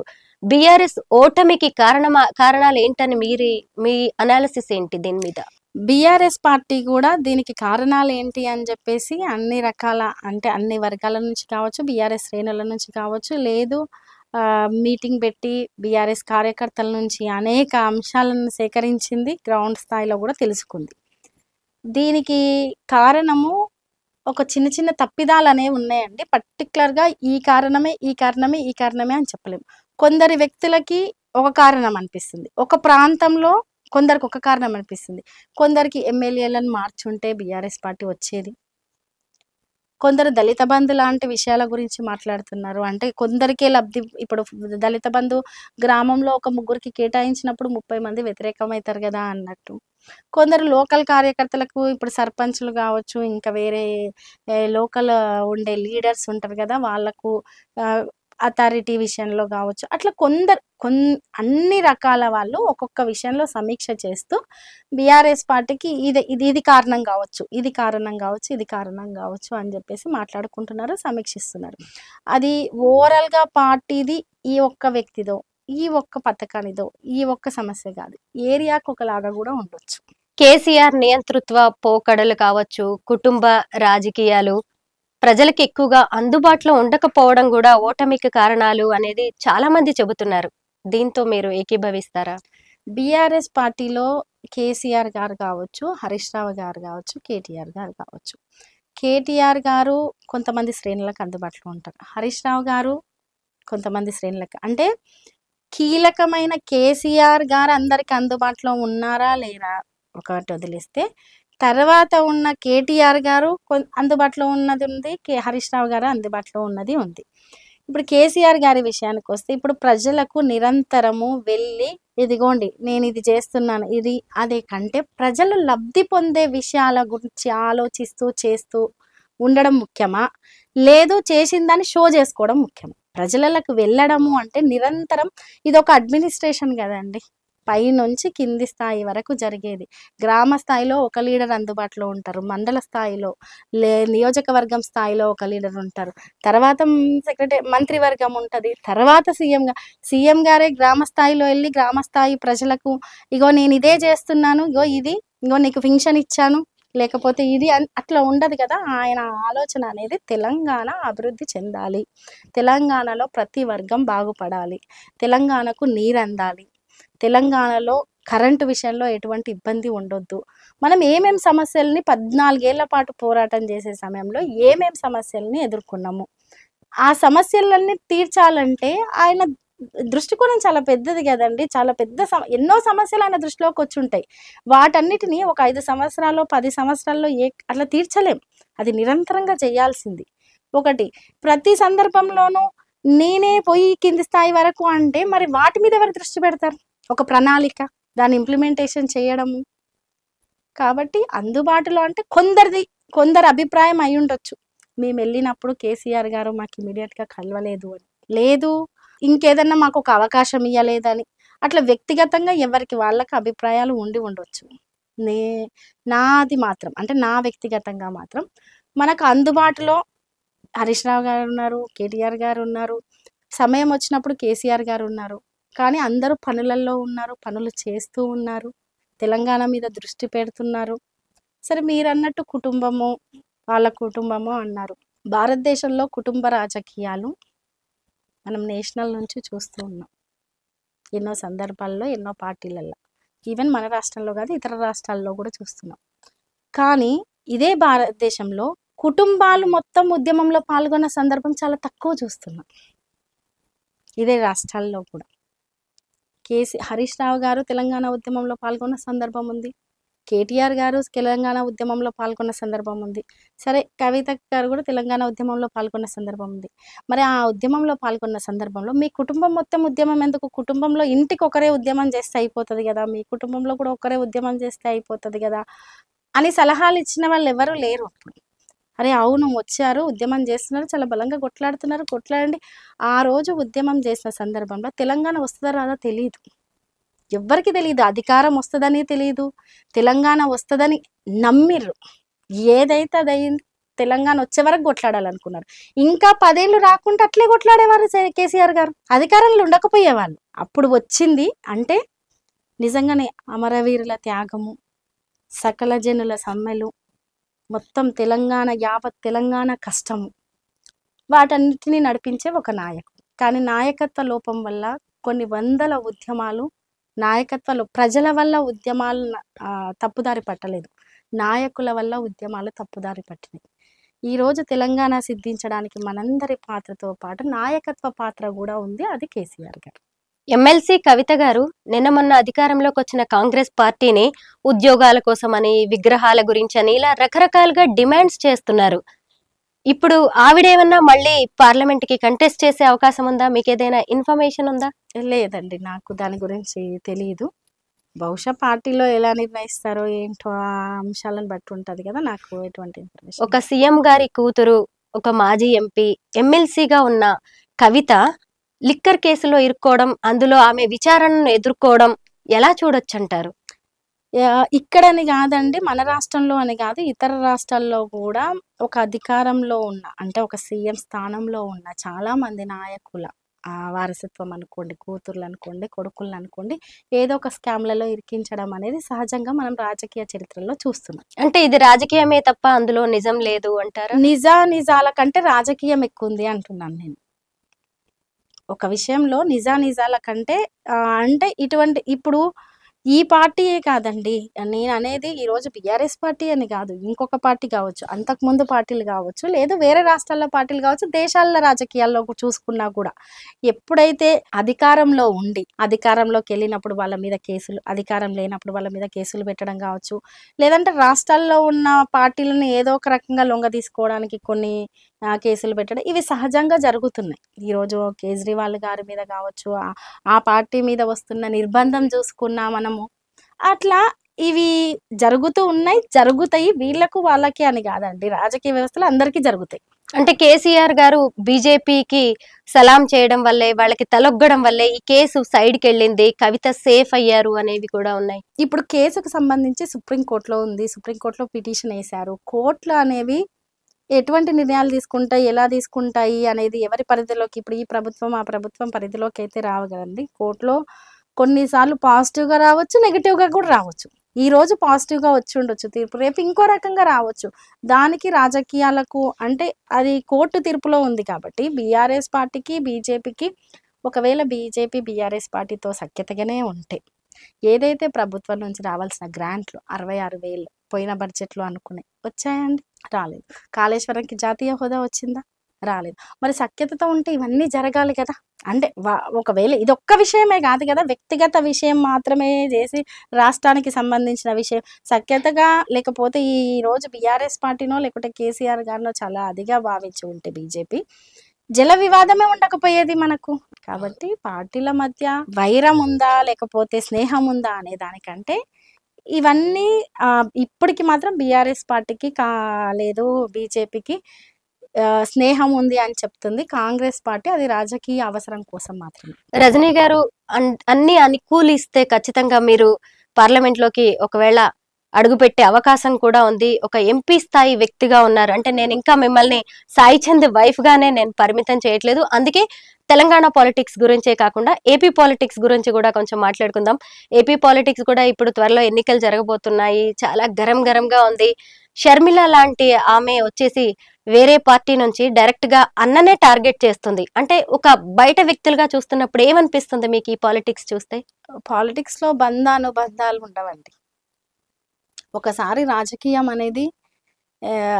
బీఆర్ఎస్ ఓటమికి కారణాలు ఏంటని మీ అనాలిసిస్ ఏంటి దీని మీద? బీఆర్ఎస్ పార్టీ కూడా దీనికి కారణాలు ఏంటి అని చెప్పేసి అన్ని రకాల అంటే అన్ని వర్గాల నుంచి కావచ్చు, బీఆర్ఎస్ శ్రేణుల నుంచి కావచ్చు, లేదు మీటింగ్ పెట్టి బీఆర్ఎస్ కార్యకర్తల నుంచి అనేక అంశాలను సేకరించింది, గ్రౌండ్ స్థాయిలో కూడా తెలుసుకుంది. దీనికి కారణము ఒక చిన్న చిన్న తప్పిదాలు అనేవి ఉన్నాయండి. పర్టికులర్గా ఈ కారణమే అని చెప్పలేము. కొందరి వ్యక్తులకి ఒక కారణం అనిపిస్తుంది, ఒక ప్రాంతంలో కొందరికి ఒక కారణం అనిపిస్తుంది. కొందరికి ఎమ్మెల్యేలను మార్చుంటే బీఆర్ఎస్ పార్టీ వచ్చేది. కొందరు దళిత బంధు లాంటి విషయాల గురించి మాట్లాడుతున్నారు. అంటే కొందరికే లబ్ధి. ఇప్పుడు దళిత బంధు గ్రామంలో ఒక ముగ్గురికి కేటాయించినప్పుడు 30 మంది వ్యతిరేకమవుతారు కదా అన్నట్టు. కొందరు లోకల్ కార్యకర్తలకు ఇప్పుడు సర్పంచ్లు కావచ్చు, ఇంకా వేరే లోకల్ ఉండే లీడర్స్ ఉంటారు కదా, వాళ్ళకు అథారిటీ విషయంలో కావచ్చు, అట్లా అన్ని రకాల వాళ్ళు ఒక్కొక్క విషయంలో సమీక్ష చేస్తూ బీఆర్ఎస్ పార్టీకి ఇది కారణం కావచ్చు, ఇది కారణం కావచ్చు అని చెప్పేసి మాట్లాడుకుంటున్నారు, సమీక్షిస్తున్నారు. అది ఓవరాల్గా పార్టీది ఈ ఒక్క వ్యక్తిదో, ఈ ఒక్క పథకానిదో, ఈ ఒక్క సమస్య కాదు, ఏరియాకు ఒకలాగా కూడా ఉండొచ్చు. కేసీఆర్ నియంతృత్వ పోకడలు కావచ్చు, కుటుంబ రాజకీయాలు, ప్రజలకు ఎక్కువగా అందుబాటులో ఉండకపోవడం కూడా ఓటమికి కారణాలు అనేది చాలా మంది చెబుతున్నారు. దీంతో మీరు ఏకీభవిస్తారా? బీఆర్ఎస్ పార్టీలో కేసీఆర్ గారు కావచ్చు, హరీష్ రావు గారు కావచ్చు, కేటీఆర్ గారు కావచ్చు. కేటీఆర్ గారు కొంతమంది శ్రేణులకు అందుబాటులో ఉంటారు, హరీష్ రావు గారు కొంతమంది శ్రేణులకు. అంటే కీలకమైన కేసీఆర్ గారు అందరికి అందుబాటులో ఉన్నారా లేరా ఒకటి వదిలేస్తే, తర్వాత ఉన్న కేటీఆర్ గారు అందుబాటులో ఉన్నది ఉంది, హరీష్ రావు గారు అందుబాటులో ఉన్నది ఉంది. ఇప్పుడు కేసీఆర్ గారి విషయానికి వస్తే, ఇప్పుడు ప్రజలకు నిరంతరము వెళ్ళి ఇదిగోండి నేను ఇది చేస్తున్నాను, ఇది అదే కంటే ప్రజలు లబ్ధి పొందే విషయాల గురించి ఆలోచిస్తూ చేస్తూ ఉండడం ముఖ్యమా, లేదు చేసిందని షో చేసుకోవడం ముఖ్యమా? ప్రజలకు వెళ్ళడము అంటే నిరంతరం ఇది ఒక అడ్మినిస్ట్రేషన్ కదండి, పైనుంచి కింది స్థాయి వరకు జరిగేది. గ్రామ స్థాయిలో ఒక లీడర్ అందుబాటులో ఉంటారు, మండల స్థాయిలో నియోజకవర్గం స్థాయిలో ఒక లీడర్ ఉంటారు, తర్వాత మంత్రివర్గం ఉంటుంది, తర్వాత సీఎం గారే గ్రామ స్థాయిలో వెళ్ళి గ్రామ స్థాయి ప్రజలకు ఇగో నేను ఇదే చేస్తున్నాను, ఇగో నీకు పెన్షన్ ఇచ్చాను, లేకపోతే ఇది అట్లా ఉండదు కదా. ఆయన ఆలోచన అనేది తెలంగాణ అభివృద్ధి చెందాలి, తెలంగాణలో ప్రతి వర్గం బాగుపడాలి, తెలంగాణకు నీరు అందాలి, తెలంగాణలో కరెంటు విషయంలో ఎటువంటి ఇబ్బంది ఉండొద్దు. మనం ఏమేం సమస్యల్ని 14 ఏళ్ల పాటు పోరాటం చేసే సమయంలో ఏమేం సమస్యల్ని ఎదుర్కొన్నాము, ఆ సమస్యలన్నీ తీర్చాలంటే ఆయన దృష్టికోణం చాలా పెద్దది కదండి. చాలా పెద్ద ఎన్నో సమస్యలు ఆయన దృష్టిలోకి వచ్చి ఉంటాయి. వాటన్నిటిని ఒక 5 సంవత్సరాల్లో 10 సంవత్సరాల్లో అట్లా తీర్చలేం. అది నిరంతరంగా చేయాల్సింది. ఒకటి, ప్రతి సందర్భంలోనూ నేనే పోయి కింది స్థాయి వరకు అంటే మరి వాటి మీద ఎవరు దృష్టి పెడతారు? ఒక ప్రణాళిక, దాని ఇంప్లిమెంటేషన్ చేయడము. కాబట్టి అందుబాటులో అంటే కొందరి అభిప్రాయం అయి ఉండొచ్చు, మేము వెళ్ళినప్పుడు కేసీఆర్ గారు మాకు ఇమీడియట్గా కలవలేదు అని, లేదు ఇంకేదన్నా మాకు ఒక అవకాశం ఇవ్వలేదని, అట్లా వ్యక్తిగతంగా ఎవరికి వాళ్ళకి అభిప్రాయాలు ఉండొచ్చు. నాది మాత్రం అంటే నా వ్యక్తిగతంగా మాత్రం మనకు అందుబాటులో హరీష్ రావు గారు ఉన్నారు, కేటీఆర్ గారు ఉన్నారు, సమయం వచ్చినప్పుడు కేసీఆర్ గారు ఉన్నారు. కానీ అందరూ పనులలో ఉన్నారు, పనులు చేస్తూ ఉన్నారు, తెలంగాణ మీద దృష్టి పెడుతున్నారు. సరే మీరు అన్నట్టు వాళ్ళ కుటుంబము అన్నారు. భారతదేశంలో కుటుంబ రాజకీయాలు మనం నేషనల్ నుంచి చూస్తూ ఉన్నాం, ఎన్నో సందర్భాల్లో, ఎన్నో పార్టీలలో, ఈవెన్ మన రాష్ట్రంలో కాదు ఇతర రాష్ట్రాల్లో కూడా చూస్తున్నాం. కానీ ఇదే భారతదేశంలో కుటుంబాలు మొత్తం ఉద్యమంలో పాల్గొన్న సందర్భం చాలా తక్కువ చూస్తున్నాం. ఇదే రాష్ట్రాల్లో కూడా హరీష్ రావు గారు తెలంగాణ ఉద్యమంలో పాల్గొన్న సందర్భం ఉంది, కేటీఆర్ గారు తెలంగాణ ఉద్యమంలో పాల్గొన్న సందర్భం ఉంది, సరే కవిత గారు కూడా తెలంగాణ ఉద్యమంలో పాల్గొన్న సందర్భం ఉంది. మరి ఆ ఉద్యమంలో పాల్గొన్న సందర్భంలో మీ కుటుంబం మొత్తం ఉద్యమం ఎందుకు? కుటుంబంలో ఇంటికి ఒకరే ఉద్యమం చేస్తే అయిపోతుంది కదా, మీ కుటుంబంలో కూడా ఒకరే ఉద్యమం చేస్తే అయిపోతుంది కదా అని సలహాలు ఇచ్చిన వాళ్ళు ఎవరు లేరు అప్పుడు. అరే అవును వచ్చారు, ఉద్యమం చేస్తున్నారు, చాలా బలంగా కొట్లాడండి. ఆ రోజు ఉద్యమం చేసిన సందర్భంలో తెలంగాణ వస్తుందా రాదా తెలియదు, ఎవ్వరికి తెలియదు, అధికారం వస్తుందని తెలియదు, తెలంగాణ వస్తుందని నమ్మిర్రు, ఏదైతే అదయింది. తెలంగాణ వచ్చే వరకు కొట్లాడాలనుకున్నారు. ఇంకా 10 ఏళ్ళు రాకుంటే అట్లే కొట్లాడేవారు కేసీఆర్ గారు. అధికారంలో ఉండకపోయేవాళ్ళు. అప్పుడు వచ్చింది అంటే నిజంగానే అమరవీరుల త్యాగము, సకల జనుల సమ్మెలు, మొత్తం తెలంగాణ యావత్ తెలంగాణ కష్టము, వాటన్నిటిని నడిపించే ఒక నాయకుడు. కానీ నాయకత్వ లోపం వల్ల కొన్ని వందల ఉద్యమాలు ప్రజల వల్ల ఉద్యమాలు తప్పుదారి పట్టలేదు, నాయకుల వల్ల ఉద్యమాలు తప్పుదారి పట్టినాయి. ఈరోజు తెలంగాణ సిద్ధించడానికి మనందరి పాత్రతో పాటు నాయకత్వ పాత్ర కూడా ఉంది, అది కేసీఆర్ గారు. ఎమ్మెల్సీ కవిత గారు నిన్న మొన్న అధికారంలోకి వచ్చిన కాంగ్రెస్ పార్టీని ఉద్యోగాల కోసమని, విగ్రహాల గురించి అని ఇలా రకరకాలుగా డిమాండ్స్ చేస్తున్నారు. ఇప్పుడు ఆవిడేమన్నా మళ్ళీ పార్లమెంట్ కి కంటెస్ట్ చేసే అవకాశం ఉందా? మీకు ఏదైనా ఇన్ఫర్మేషన్ ఉందా? లేదండి, నాకు దాని గురించి తెలియదు. బహుశా పార్టీలో ఎలా నిర్ణయిస్తారో ఏంటో ఆ అంశాలను బట్టి ఉంటది కదా, నాకు ఎటువంటి ఇన్ఫర్మేషన్. ఒక సీఎం గారి కూతురు, ఒక మాజీ ఎంపీ, ఎమ్మెల్సీగా ఉన్న కవిత లిక్కర్ కేసులో ఇరుక్కోవడం, అందులో ఆమె విచారణను ఎదుర్కోవడం ఎలా చూడొచ్చు అంటారు? ఇక్కడని కాదండి, మన రాష్ట్రంలో అని కాదు, ఇతర రాష్ట్రాల్లో కూడా ఒక అధికారంలో ఉన్న అంటే ఒక సీఎం స్థానంలో ఉన్న చాలా మంది నాయకుల వారసత్వం అనుకోండి, కూతుర్లు అనుకోండి, కొడుకులు అనుకోండి, ఏదో ఒక స్కామ్లలో ఇరికించడం అనేది సహజంగా మనం రాజకీయ చరిత్రలో చూస్తున్నాం. అంటే ఇది రాజకీయమే తప్ప అందులో నిజం లేదు అంటారు? నిజాల కంటే రాజకీయం ఎక్కువ ఉంది అంటున్నాను నేను. ఒక విషయంలో నిజాల కంటే అంటే ఇటువంటి ఇప్పుడు ఈ పార్టీయే కాదండి, నేను అనేది ఈరోజు బీఆర్ఎస్ పార్టీ అని కాదు, ఇంకొక పార్టీ కావచ్చు, అంతకుముందు పార్టీలు కావచ్చు, లేదు వేరే రాష్ట్రాల్లో పార్టీలు కావచ్చు, దేశాల రాజకీయాల్లో చూసుకున్నా కూడా ఎప్పుడైతే అధికారంలో ఉండి అధికారంలోకి వెళ్ళినప్పుడు వాళ్ళ మీద కేసులు, అధికారం లేనప్పుడు వాళ్ళ మీద కేసులు పెట్టడం కావచ్చు, లేదంటే రాష్ట్రాల్లో ఉన్న పార్టీలను ఏదో ఒక రకంగా లొంగ తీసుకోవడానికి కొన్ని కేసులు పెట్టడం, ఇవి సహజంగా జరుగుతున్నాయి. ఈరోజు కేజ్రీవాల్ గారి మీద కావచ్చు, ఆ పార్టీ మీద వస్తున్న నిర్బంధం చూసుకున్నా మనము, అట్లా ఇవి జరుగుతూ ఉన్నాయి, జరుగుతాయి. వీళ్ళకు వాళ్ళకి అని కాదండి, రాజకీయ వ్యవస్థలు అందరికీ జరుగుతాయి. అంటే కేసీఆర్ గారు బీజేపీకి సలాం చేయడం వల్లే, వాళ్ళకి తలొగ్గడం వల్లే ఈ కేసు సైడ్కి వెళ్ళింది, కవిత సేఫ్ అయ్యారు అనేవి కూడా ఉన్నాయి. ఇప్పుడు కేసుకు సంబంధించి సుప్రీంకోర్టులో ఉంది, సుప్రీంకోర్టులో పిటిషన్ వేశారు. కోర్టులు అనేవి ఎటువంటి నిర్ణయాలు తీసుకుంటాయి, ఎలా తీసుకుంటాయి అనేది ఎవరి పరిధిలోకి, ఇప్పుడు ఈ ప్రభుత్వం ఆ ప్రభుత్వం పరిధిలోకి అయితే రావు కదండి. కోర్టులో కొన్నిసార్లు పాజిటివ్గా రావచ్చు, నెగిటివ్గా కూడా రావచ్చు. ఈ రోజు పాజిటివ్గా వచ్చి ఉండొచ్చు తీర్పు, రేపు ఇంకో రకంగా రావచ్చు. దానికి రాజకీయాలకు అంటే అది కోర్టు తీర్పులో ఉంది కాబట్టి బీఆర్ఎస్ పార్టీకి బీజేపీకి, ఒకవేళ బీజేపీ బీఆర్ఎస్ పార్టీతో సఖ్యతగానే ఉంటే ఏదైతే ప్రభుత్వం నుంచి రావాల్సిన గ్రాంట్లు 66,000 పోయిన బడ్జెట్లో అనుకునే వచ్చాయండి, రాలేదు. కాళేశ్వరంకి జాతీయ హోదా వచ్చిందా, రాలేదు. మరి సఖ్యతతో ఉంటే ఇవన్నీ జరగాలి కదా. అంటే ఒకవేళ ఇదొక్క విషయమే కాదు కదా, వ్యక్తిగత విషయం మాత్రమే చేసి రాష్ట్రానికి సంబంధించిన విషయం సఖ్యతగా లేకపోతే ఈ రోజు బీఆర్ఎస్ పార్టీనో లేకుంటే కేసీఆర్ గారినో చాలా అదిగా భావించి ఉంటే బీజేపీ జల వివాదమే ఉండకపోయేది మనకు. కాబట్టి పార్టీల మధ్య వైరం ఉందా లేకపోతే స్నేహం ఉందా అనే దానికంటే ఇవన్నీ ఇప్పటికి మాత్రం బీఆర్ఎస్ పార్టీకి లేదు, బీజేపీకి స్నేహం ఉంది అని చెప్తుంది. కాంగ్రెస్ పార్టీ అది రాజకీయ అవసరం కోసం మాత్రమే. రజనీ గారు అన్ని అనుకూలిస్తే ఖచ్చితంగా మీరు పార్లమెంట్ లోకి ఒకవేళ అడుగుపెట్టే అవకాశం కూడా ఉంది. ఒక ఎంపీ స్థాయి వ్యక్తిగా ఉన్నారు అంటే నేను ఇంకా మిమ్మల్ని సాయి చంద్ వైఫ్ గానే నేను పరిమితం చేయట్లేదు. అందుకే తెలంగాణ పాలిటిక్స్ గురించే కాకుండా ఏపీ పాలిటిక్స్ గురించి కూడా కొంచెం మాట్లాడుకుందాం. ఏపీ పాలిటిక్స్ కూడా ఇప్పుడు త్వరలో ఎన్నికలు జరగబోతున్నాయి, చాలా గరంగా ఉంది. షర్మిల లాంటి ఆమె వచ్చేసి వేరే పార్టీ నుంచి డైరెక్ట్ గా అన్ననే టార్గెట్ చేస్తుంది. అంటే ఒక బయట వ్యక్తులుగా చూస్తున్నప్పుడు ఏమనిపిస్తుంది మీకు ఈ పాలిటిక్స్ చూస్తే? పాలిటిక్స్ లో బంధానుబంధాలు ఉండవండి. ఒకసారి రాజకీయం అనేది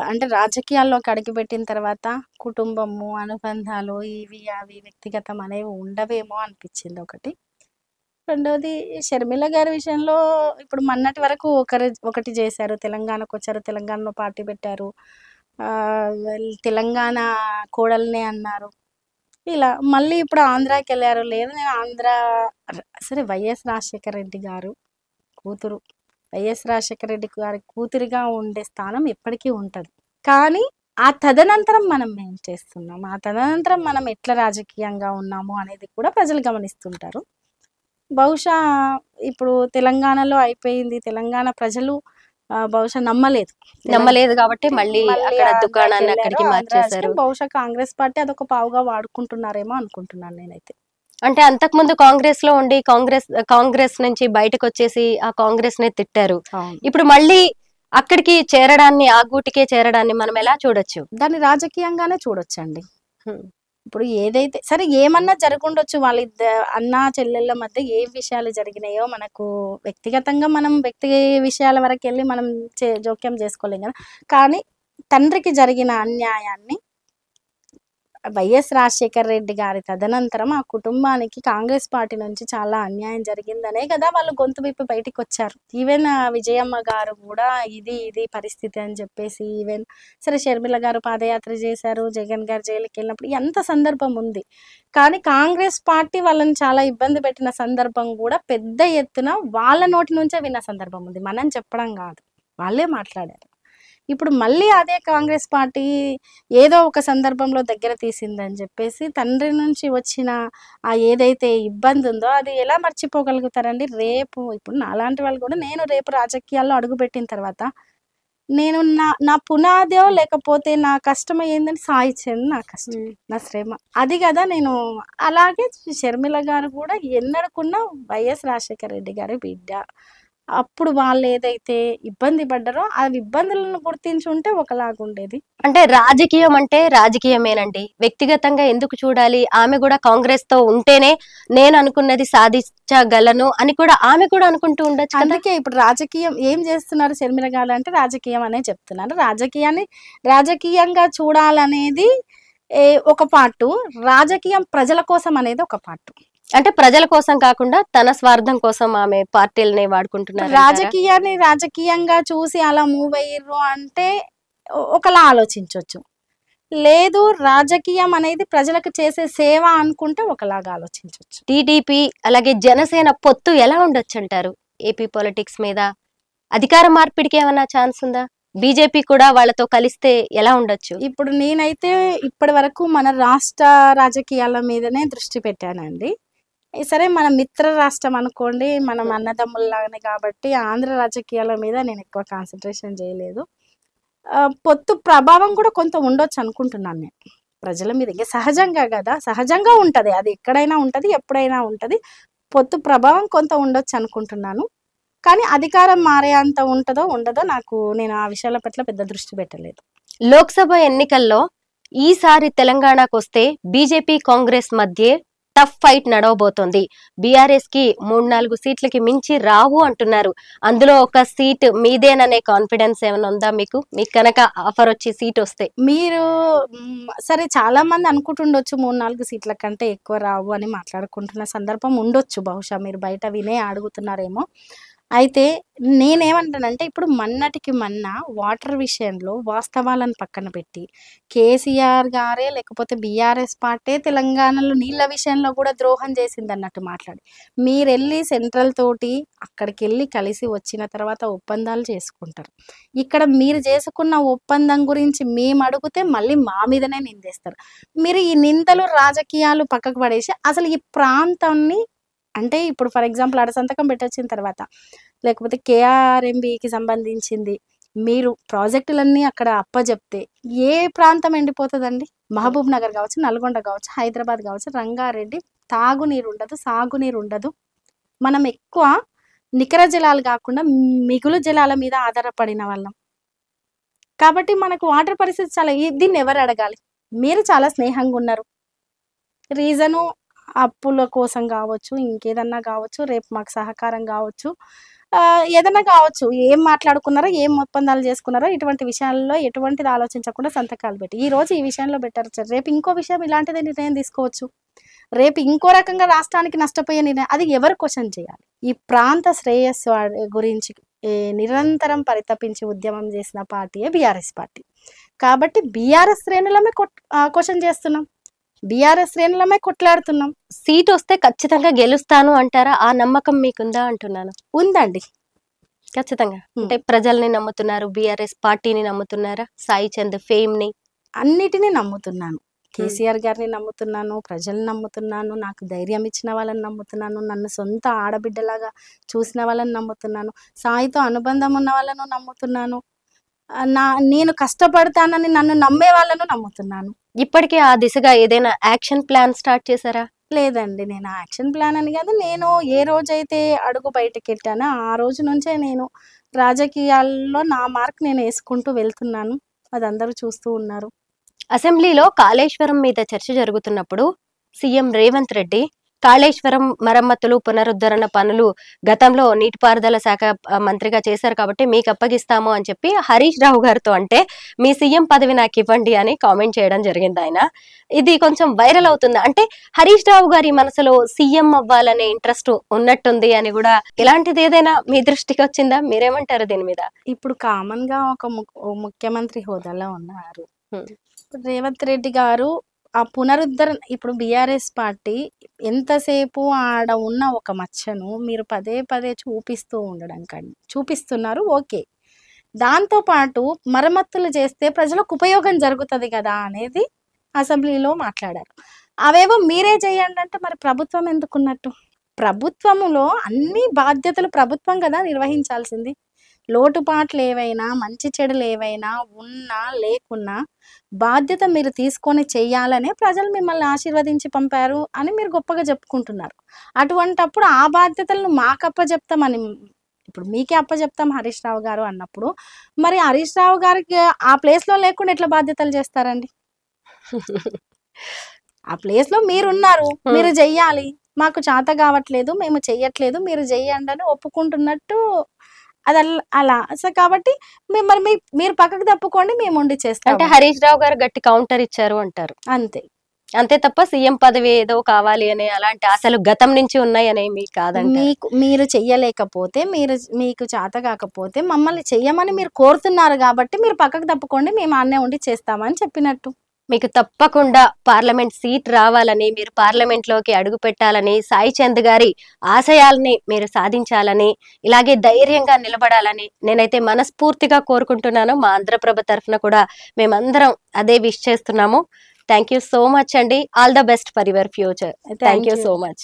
అంటే రాజకీయాల్లోకి అడుగుపెట్టిన తర్వాత కుటుంబము, అనుబంధాలు, ఇవి అవి వ్యక్తిగతం అనేవి ఉండవేమో అనిపించింది ఒకటి. రెండోది షర్మిల గారి విషయంలో ఇప్పుడు మొన్నటి వరకు ఒకటి చేశారు, తెలంగాణకు వచ్చారు, తెలంగాణలో పార్టీ పెట్టారు, తెలంగాణ కోడల్నే అన్నారు. ఇలా మళ్ళీ ఇప్పుడు ఆంధ్రాకి వెళ్ళారు. లేదు నేను ఆంధ్ర, సరే వైఎస్ రాజశేఖర రెడ్డి గారు కూతురు, వైఎస్ రాజశేఖర రెడ్డి గారి కూతురిగా ఉండే స్థానం ఎప్పటికీ ఉంటుంది. కానీ ఆ తదనంతరం మనం ఏం చేస్తున్నాం, ఆ తదనంతరం మనం ఎట్లా రాజకీయంగా ఉన్నాము అనేది కూడా ప్రజలు గమనిస్తుంటారు. బహుశా ఇప్పుడు తెలంగాణలో అయిపోయింది, తెలంగాణ ప్రజలు బహుశా నమ్మలేదు నమ్మలేదు కాబట్టి మళ్ళీ అక్కడ ఆంధ్రాకి దుకాణాన్ని వెళ్ళారు. అక్కడికి ఆంధ్ర మార్చేశారు. రాజకీయం బహుశా కాంగ్రెస్ పార్టీ అదొక పావుగా వాడుకుంటున్నారేమో అనుకుంటున్నాను నేనైతే. అంటే అంతకుముందు కాంగ్రెస్ లో ఉండి కాంగ్రెస్ నుంచి బయటకు వచ్చేసి ఆ కాంగ్రెస్ ని తిట్టారు. అవును. ఇప్పుడు మళ్ళీ అక్కడికి చేరడాన్ని, ఆ గూటికే చేరడాన్ని మనం ఎలా చూడొచ్చు? దాన్ని రాజకీయంగానే చూడొచ్చండి. హ్మ్. ఇప్పుడు ఏదైతే సరే ఏమన్నా జరుగుండొచ్చు అన్నా చెల్లెళ్ళ మధ్య ఏ విషయాలు జరిగినాయో మనకు వ్యక్తిగతంగా మనం వ్యక్తి విషయాల వరకెళ్ళి మనం జోక్యం చేసుకోలేం కదా. కానీ తండ్రికి జరిగిన అన్యాయాన్ని వైఎస్ రాజశేఖర రెడ్డి గారి తదనంతరం ఆ కుటుంబానికి కాంగ్రెస్ పార్టీ నుంచి చాలా అన్యాయం జరిగిందనే కదా వాళ్ళు గొంతు విప్పి బయటికి వచ్చారు. ఈవెన్ విజయమ్మ గారు కూడా ఇది పరిస్థితి అని చెప్పేసి, ఈవెన్ సరే షర్మిల గారు పాదయాత్ర చేశారు, జగన్ గారు జైలుకి వెళ్ళినప్పుడు ఎంత సందర్భం ఉంది. కానీ కాంగ్రెస్ పార్టీ వాళ్ళని చాలా ఇబ్బంది పెట్టిన సందర్భం కూడా పెద్ద ఎత్తున వాళ్ళ నోటి నుంచే విన్న సందర్భం ఉంది. మనం చెప్పడం కాదు, వాళ్ళే మాట్లాడారు. ఇప్పుడు మళ్ళీ అదే కాంగ్రెస్ పార్టీ ఏదో ఒక సందర్భంలో దగ్గర తీసిందని చెప్పేసి తండ్రి నుంచి వచ్చిన ఆ ఏదైతే ఇబ్బంది ఉందో అది ఎలా మర్చిపోగలుగుతారండి? రేపు ఇప్పుడు నాలాంటి వాళ్ళు కూడా నేను రేపు రాజకీయాల్లో అడుగుపెట్టిన తర్వాత నేను నా పునాదో లేకపోతే నా కష్టం ఏందని సాయిచ్చాను. నా కష్టం, నా శ్రమ అది కదా. నేను అలాగే షర్మిల గారు కూడా ఎన్నడకున్న వైఎస్ రాజశేఖర రెడ్డి గారి బిడ్డ. అప్పుడు వాళ్ళు ఏదైతే ఇబ్బంది పడ్డారో ఆ ఇబ్బందులను గుర్తించి ఉంటే ఒకలాగుండేది. అంటే రాజకీయం అంటే రాజకీయమేనండి, వ్యక్తిగతంగా ఎందుకు చూడాలి? ఆమె కూడా కాంగ్రెస్ తో ఉంటేనే నేను అనుకున్నది సాధించగలను అని కూడా ఆమె కూడా అనుకుంటూ ఉండొచ్చు కదా. అందుకే ఇప్పుడు రాజకీయం ఏం చేస్తున్నారు షర్మిల గారు అంటే రాజకీయం అనే చెప్తున్నారు. రాజకీయాన్ని రాజకీయంగా చూడాలనేది ఒక పార్టు, రాజకీయం ప్రజల కోసం అనేది ఒక పార్టు. అంటే ప్రజల కోసం కాకుండా తన స్వార్థం కోసం ఆమె పార్టీలని వాడుకుంటున్నారు. రాజకీయాన్ని రాజకీయంగా చూసి అలా మూవ్ అయ్యారు అంటే ఒకలా ఆలోచించవచ్చు. లేదు రాజకీయం అనేది ప్రజలకు చేసే సేవ అనుకుంటే ఒకలాగా ఆలోచించవచ్చు. టీడీపీ అలాగే జనసేన పొత్తు ఎలా ఉండొచ్చు అంటారు? ఏపీ పాలిటిక్స్ మీద అధికార మార్పిడికి ఏమైనా ఛాన్స్ ఉందా? బీజేపీ కూడా వాళ్ళతో కలిస్తే ఎలా ఉండొచ్చు? ఇప్పుడు నేనైతే ఇప్పటి వరకు మన రాష్ట్ర రాజకీయాల మీదనే దృష్టి పెట్టానండి. సరే మన మిత్ర రాష్ట్రం అనుకోండి, మనం అన్నదమ్ముల్లాగానే కాబట్టి ఆంధ్ర రాజకీయాల మీద నేను ఎక్కువ కాన్సన్ట్రేషన్ చేయలేదు. పొత్తు ప్రభావం కూడా కొంత ఉండొచ్చు అనుకుంటున్నాను నేను ప్రజల మీద. ఇంకా సహజంగా కదా, సహజంగా ఉంటుంది, అది ఎక్కడైనా ఉంటుంది, ఎప్పుడైనా ఉంటుంది. పొత్తు ప్రభావం కొంత ఉండొచ్చు అనుకుంటున్నాను. కానీ అధికారం మారే అంత ఉంటుందో ఉండదో నేను ఆ విషయాల పట్ల పెద్ద దృష్టి పెట్టలేదు. లోక్సభ ఎన్నికల్లో ఈసారి తెలంగాణకు వస్తే బీజేపీ కాంగ్రెస్ మధ్య టఫ్ ఫైట్ నడవబోతోంది. బీఆర్ఎస్ కి 3-4 సీట్లకి మించి రావు అంటున్నారు. అందులో ఒక సీట్ మీదేననే కాన్ఫిడెన్స్ ఏమైనా ఉందా మీకు కనుక ఆఫర్ వచ్చి సీట్ వస్తే? మీరు సరే చాలా మంది అనుకుంటుండొచ్చు 3-4 సీట్ల కంటే ఎక్కువ రావు అని మాట్లాడుకుంటున్న సందర్భం ఉండొచ్చు. బహుశా మీరు బయట వినే అడుగుతున్నారేమో. అయితే నేనేమంటానంటే ఇప్పుడు మొన్నటికి మొన్న వాటర్ విషయంలో వాస్తవాలను పక్కన పెట్టి కేసీఆర్ గారే లేకపోతే బీఆర్ఎస్ పార్టీ తెలంగాణలో నీళ్ళ విషయంలో కూడా ద్రోహం చేసింది అన్నట్టు మాట్లాడి మీరెళ్ళి సెంట్రల్ తోటి అక్కడికి వెళ్ళి కలిసి వచ్చిన తర్వాత ఒప్పందాలు చేసుకుంటారు. ఇక్కడ మీరు చేసుకున్న ఒప్పందం గురించి మేము అడిగితే మళ్ళీ మా మీదనే నిందేస్తారు. మీరు ఈ నిందలు రాజకీయాలు పక్కకు పడేసి అసలు ఈ ప్రాంతాన్ని అంటే ఇప్పుడు ఫర్ ఎగ్జాంపుల్ ఆడ సంతకం పెట్టొచ్చిన తర్వాత లేకపోతే కేఆర్ఎంబికి సంబంధించింది మీరు ప్రాజెక్టులన్నీ అక్కడ అప్పచెప్తే ఏ ప్రాంతం ఎండిపోతుందండి? మహబూబ్ నగర్ కావచ్చు, నల్గొండ కావచ్చు, హైదరాబాద్ కావచ్చు, రంగారెడ్డి తాగునీరు ఉండదు, సాగునీరు ఉండదు. మనం ఎక్కువ నికర జలాలు కాకుండా మిగులు జలాల మీద ఆధారపడిన వాళ్ళం కాబట్టి మనకు వాటర్ పరిస్థితి చాలా దీన్ని ఎవరు అడగాలి? మీరు చాలా స్నేహంగా ఉన్నారు, రీజను అప్పుల కోసం కావచ్చు, ఇంకేదన్నా కావచ్చు, రేపు మాకు సహకారం కావచ్చు, ఏదన్నా కావచ్చు, ఏం మాట్లాడుకున్నారో ఏం ఒప్పందాలు చేసుకున్నారో ఇటువంటి విషయాల్లో ఎటువంటిది ఆలోచించకుండా సంతకాలు పెట్టి ఈరోజు ఈ విషయంలో బెటర్, రేపు ఇంకో విషయం ఇలాంటిదే నిర్ణయం తీసుకోవచ్చు, రేపు ఇంకో రకంగా రాష్ట్రానికి నష్టపోయే నిర్ణయం, అది ఎవరు క్వశ్చన్ చేయాలి? ఈ ప్రాంత శ్రేయస్సు గురించి నిరంతరం పరితపించి ఉద్యమం చేసిన పార్టీయే బీఆర్ఎస్ పార్టీ. కాబట్టి బీఆర్ఎస్ శ్రేణులమే క్వశ్చన్ చేస్తున్నాం, బీఆర్ఎస్ శ్రేణులమే కొట్లాడుతున్నాం. సీట్ వస్తే ఖచ్చితంగా గెలుస్తాను అంటారా? ఆ నమ్మకం మీకుందా అంటున్నాను. ఉందండి ఖచ్చితంగా. అంటే ప్రజల్ని నమ్ముతున్నారు, బీఆర్ఎస్ పార్టీని నమ్ముతున్నారా, సాయి చంద్ ఫేమ్ ని? అన్నిటినీ నమ్ముతున్నాను. కేసీఆర్ గారిని నమ్ముతున్నాను, ప్రజల్ని నమ్ముతున్నాను, నాకు ధైర్యం ఇచ్చిన వాళ్ళని నమ్ముతున్నాను, నన్ను సొంత ఆడబిడ్డలాగా చూసిన వాళ్ళని నమ్ముతున్నాను, సాయితో అనుబంధం ఉన్న వాళ్ళను నమ్ముతున్నాను, నేను కష్టపడతానని నన్ను నమ్మే వాళ్ళను నమ్ముతున్నాను. ఇప్పటికే ఆ దిశగా ఏదైనా యాక్షన్ ప్లాన్ స్టార్ట్ చేశారా? లేదండి, నేను యాక్షన్ ప్లాన్ అని కాదు, నేను ఏ రోజైతే అడుగు బయటకెట్టానో ఆ రోజు నుంచే నేను రాజకీయాల్లో నా మార్క్ నేను వేసుకుంటూ వెళ్తున్నాను. అది అందరూ చూస్తూ ఉన్నారు. అసెంబ్లీలో కాళేశ్వరం మీద చర్చ జరుగుతున్నప్పుడు సీఎం రేవంత్ రెడ్డి కాళేశ్వరం మరమ్మతులు పునరుద్ధరణ పనులు గతంలో నీటిపారుదల శాఖ మంత్రిగా చేశారు కాబట్టి మీకు అప్పగిస్తాము అని చెప్పి హరీష్ రావు గారితో అంటే మీ సీఎం పదవి నాకు ఇవ్వండి అని కామెంట్ చేయడం జరిగింది. ఆయన ఇది కొంచెం వైరల్ అవుతుంది. అంటే హరీష్ రావు గారి మనసులో సీఎం అవ్వాలనే ఇంట్రెస్ట్ ఉన్నట్టుంది అని కూడా, ఇలాంటిది ఏదైనా మీ దృష్టికి వచ్చిందా? మీరేమంటారు దీని మీద? ఇప్పుడు కామన్ గా ఒక ముఖ్యమంత్రి హోదాలో ఉన్నారు రేవంత్ రెడ్డి గారు. ఆ పునరుద్ధరణ ఇప్పుడు బీఆర్ఎస్ పార్టీ ఎంతసేపు ఆడ ఉన్న ఒక మచ్చను మీరు పదే పదే చూపిస్తూ ఉండడం కండి చూపిస్తున్నారు. ఓకే, దాంతో పాటు మరమ్మతులు చేస్తే ప్రజలకు ఉపయోగం జరుగుతుంది కదా అనేది అసెంబ్లీలో మాట్లాడారు. అవేవో మీరే చేయండి అంటే మరి ప్రభుత్వం ఎందుకున్నట్టు? ప్రభుత్వములో అన్ని బాధ్యతలు ప్రభుత్వం కదా నిర్వహించాల్సింది. లోటుపాట్లు ఏవైనా, మంచి చెడులు ఏవైనా ఉన్నా లేకున్నా బాధ్యత మీరు తీసుకొని చెయ్యాలనే ప్రజలు మిమ్మల్ని ఆశీర్వదించి పంపారు అని మీరు గొప్పగా చెప్పుకుంటున్నారు. అటువంటప్పుడు ఆ బాధ్యతలను మాకు అప్పచెప్తామని, ఇప్పుడు మీకే అప్పచెప్తాం హరీష్ రావు గారు అన్నప్పుడు, మరి హరీష్ రావు గారికి ఆ ప్లేస్లో లేకుండా ఎట్లా బాధ్యతలు చేస్తారండి? ఆ ప్లేస్లో మీరున్నారు, మీరు చెయ్యాలి, మాకు చేత కావట్లేదు, మేము చెయ్యట్లేదు, మీరు చెయ్యండి అని ఒప్పుకుంటున్నట్టు అది అలా. సో కాబట్టి మీరు పక్కకు తప్పుకోండి, మేము ఉండి చేస్తాం. అంటే హరీష్ రావు గారు గట్టి కౌంటర్ ఇచ్చారు అంటారు. అంతే, అంతే తప్ప సీఎం పదవి ఏదో కావాలి అనే అలాంటి ఆశలు గతం నుంచి ఉన్నాయనే మీకు కాదండి. మీరు చెయ్యలేకపోతే, మీకు చేత కాకపోతే మమ్మల్ని చెయ్యమని మీరు కోరుతున్నారు కాబట్టి మీరు పక్కకు తప్పుకోండి, మేము అన్నే ఉండి చేస్తామని చెప్పినట్టు. మీకు తప్పకుండా పార్లమెంట్ సీట్ రావాలని, మీరు పార్లమెంట్ లోకి అడుగు పెట్టాలని, సాయి చంద్ గారి ఆశయాలని మీరు సాధించాలని, ఇలాగే ధైర్యంగా నిలబడాలని నేనైతే మనస్ఫూర్తిగా కోరుకుంటున్నాను. మా ఆంధ్రప్రభ తరఫున కూడా మేమందరం అదే విష్ చేస్తున్నాము. థ్యాంక్ యూ సో మచ్ అండి. All the best for your future. Thank you so much.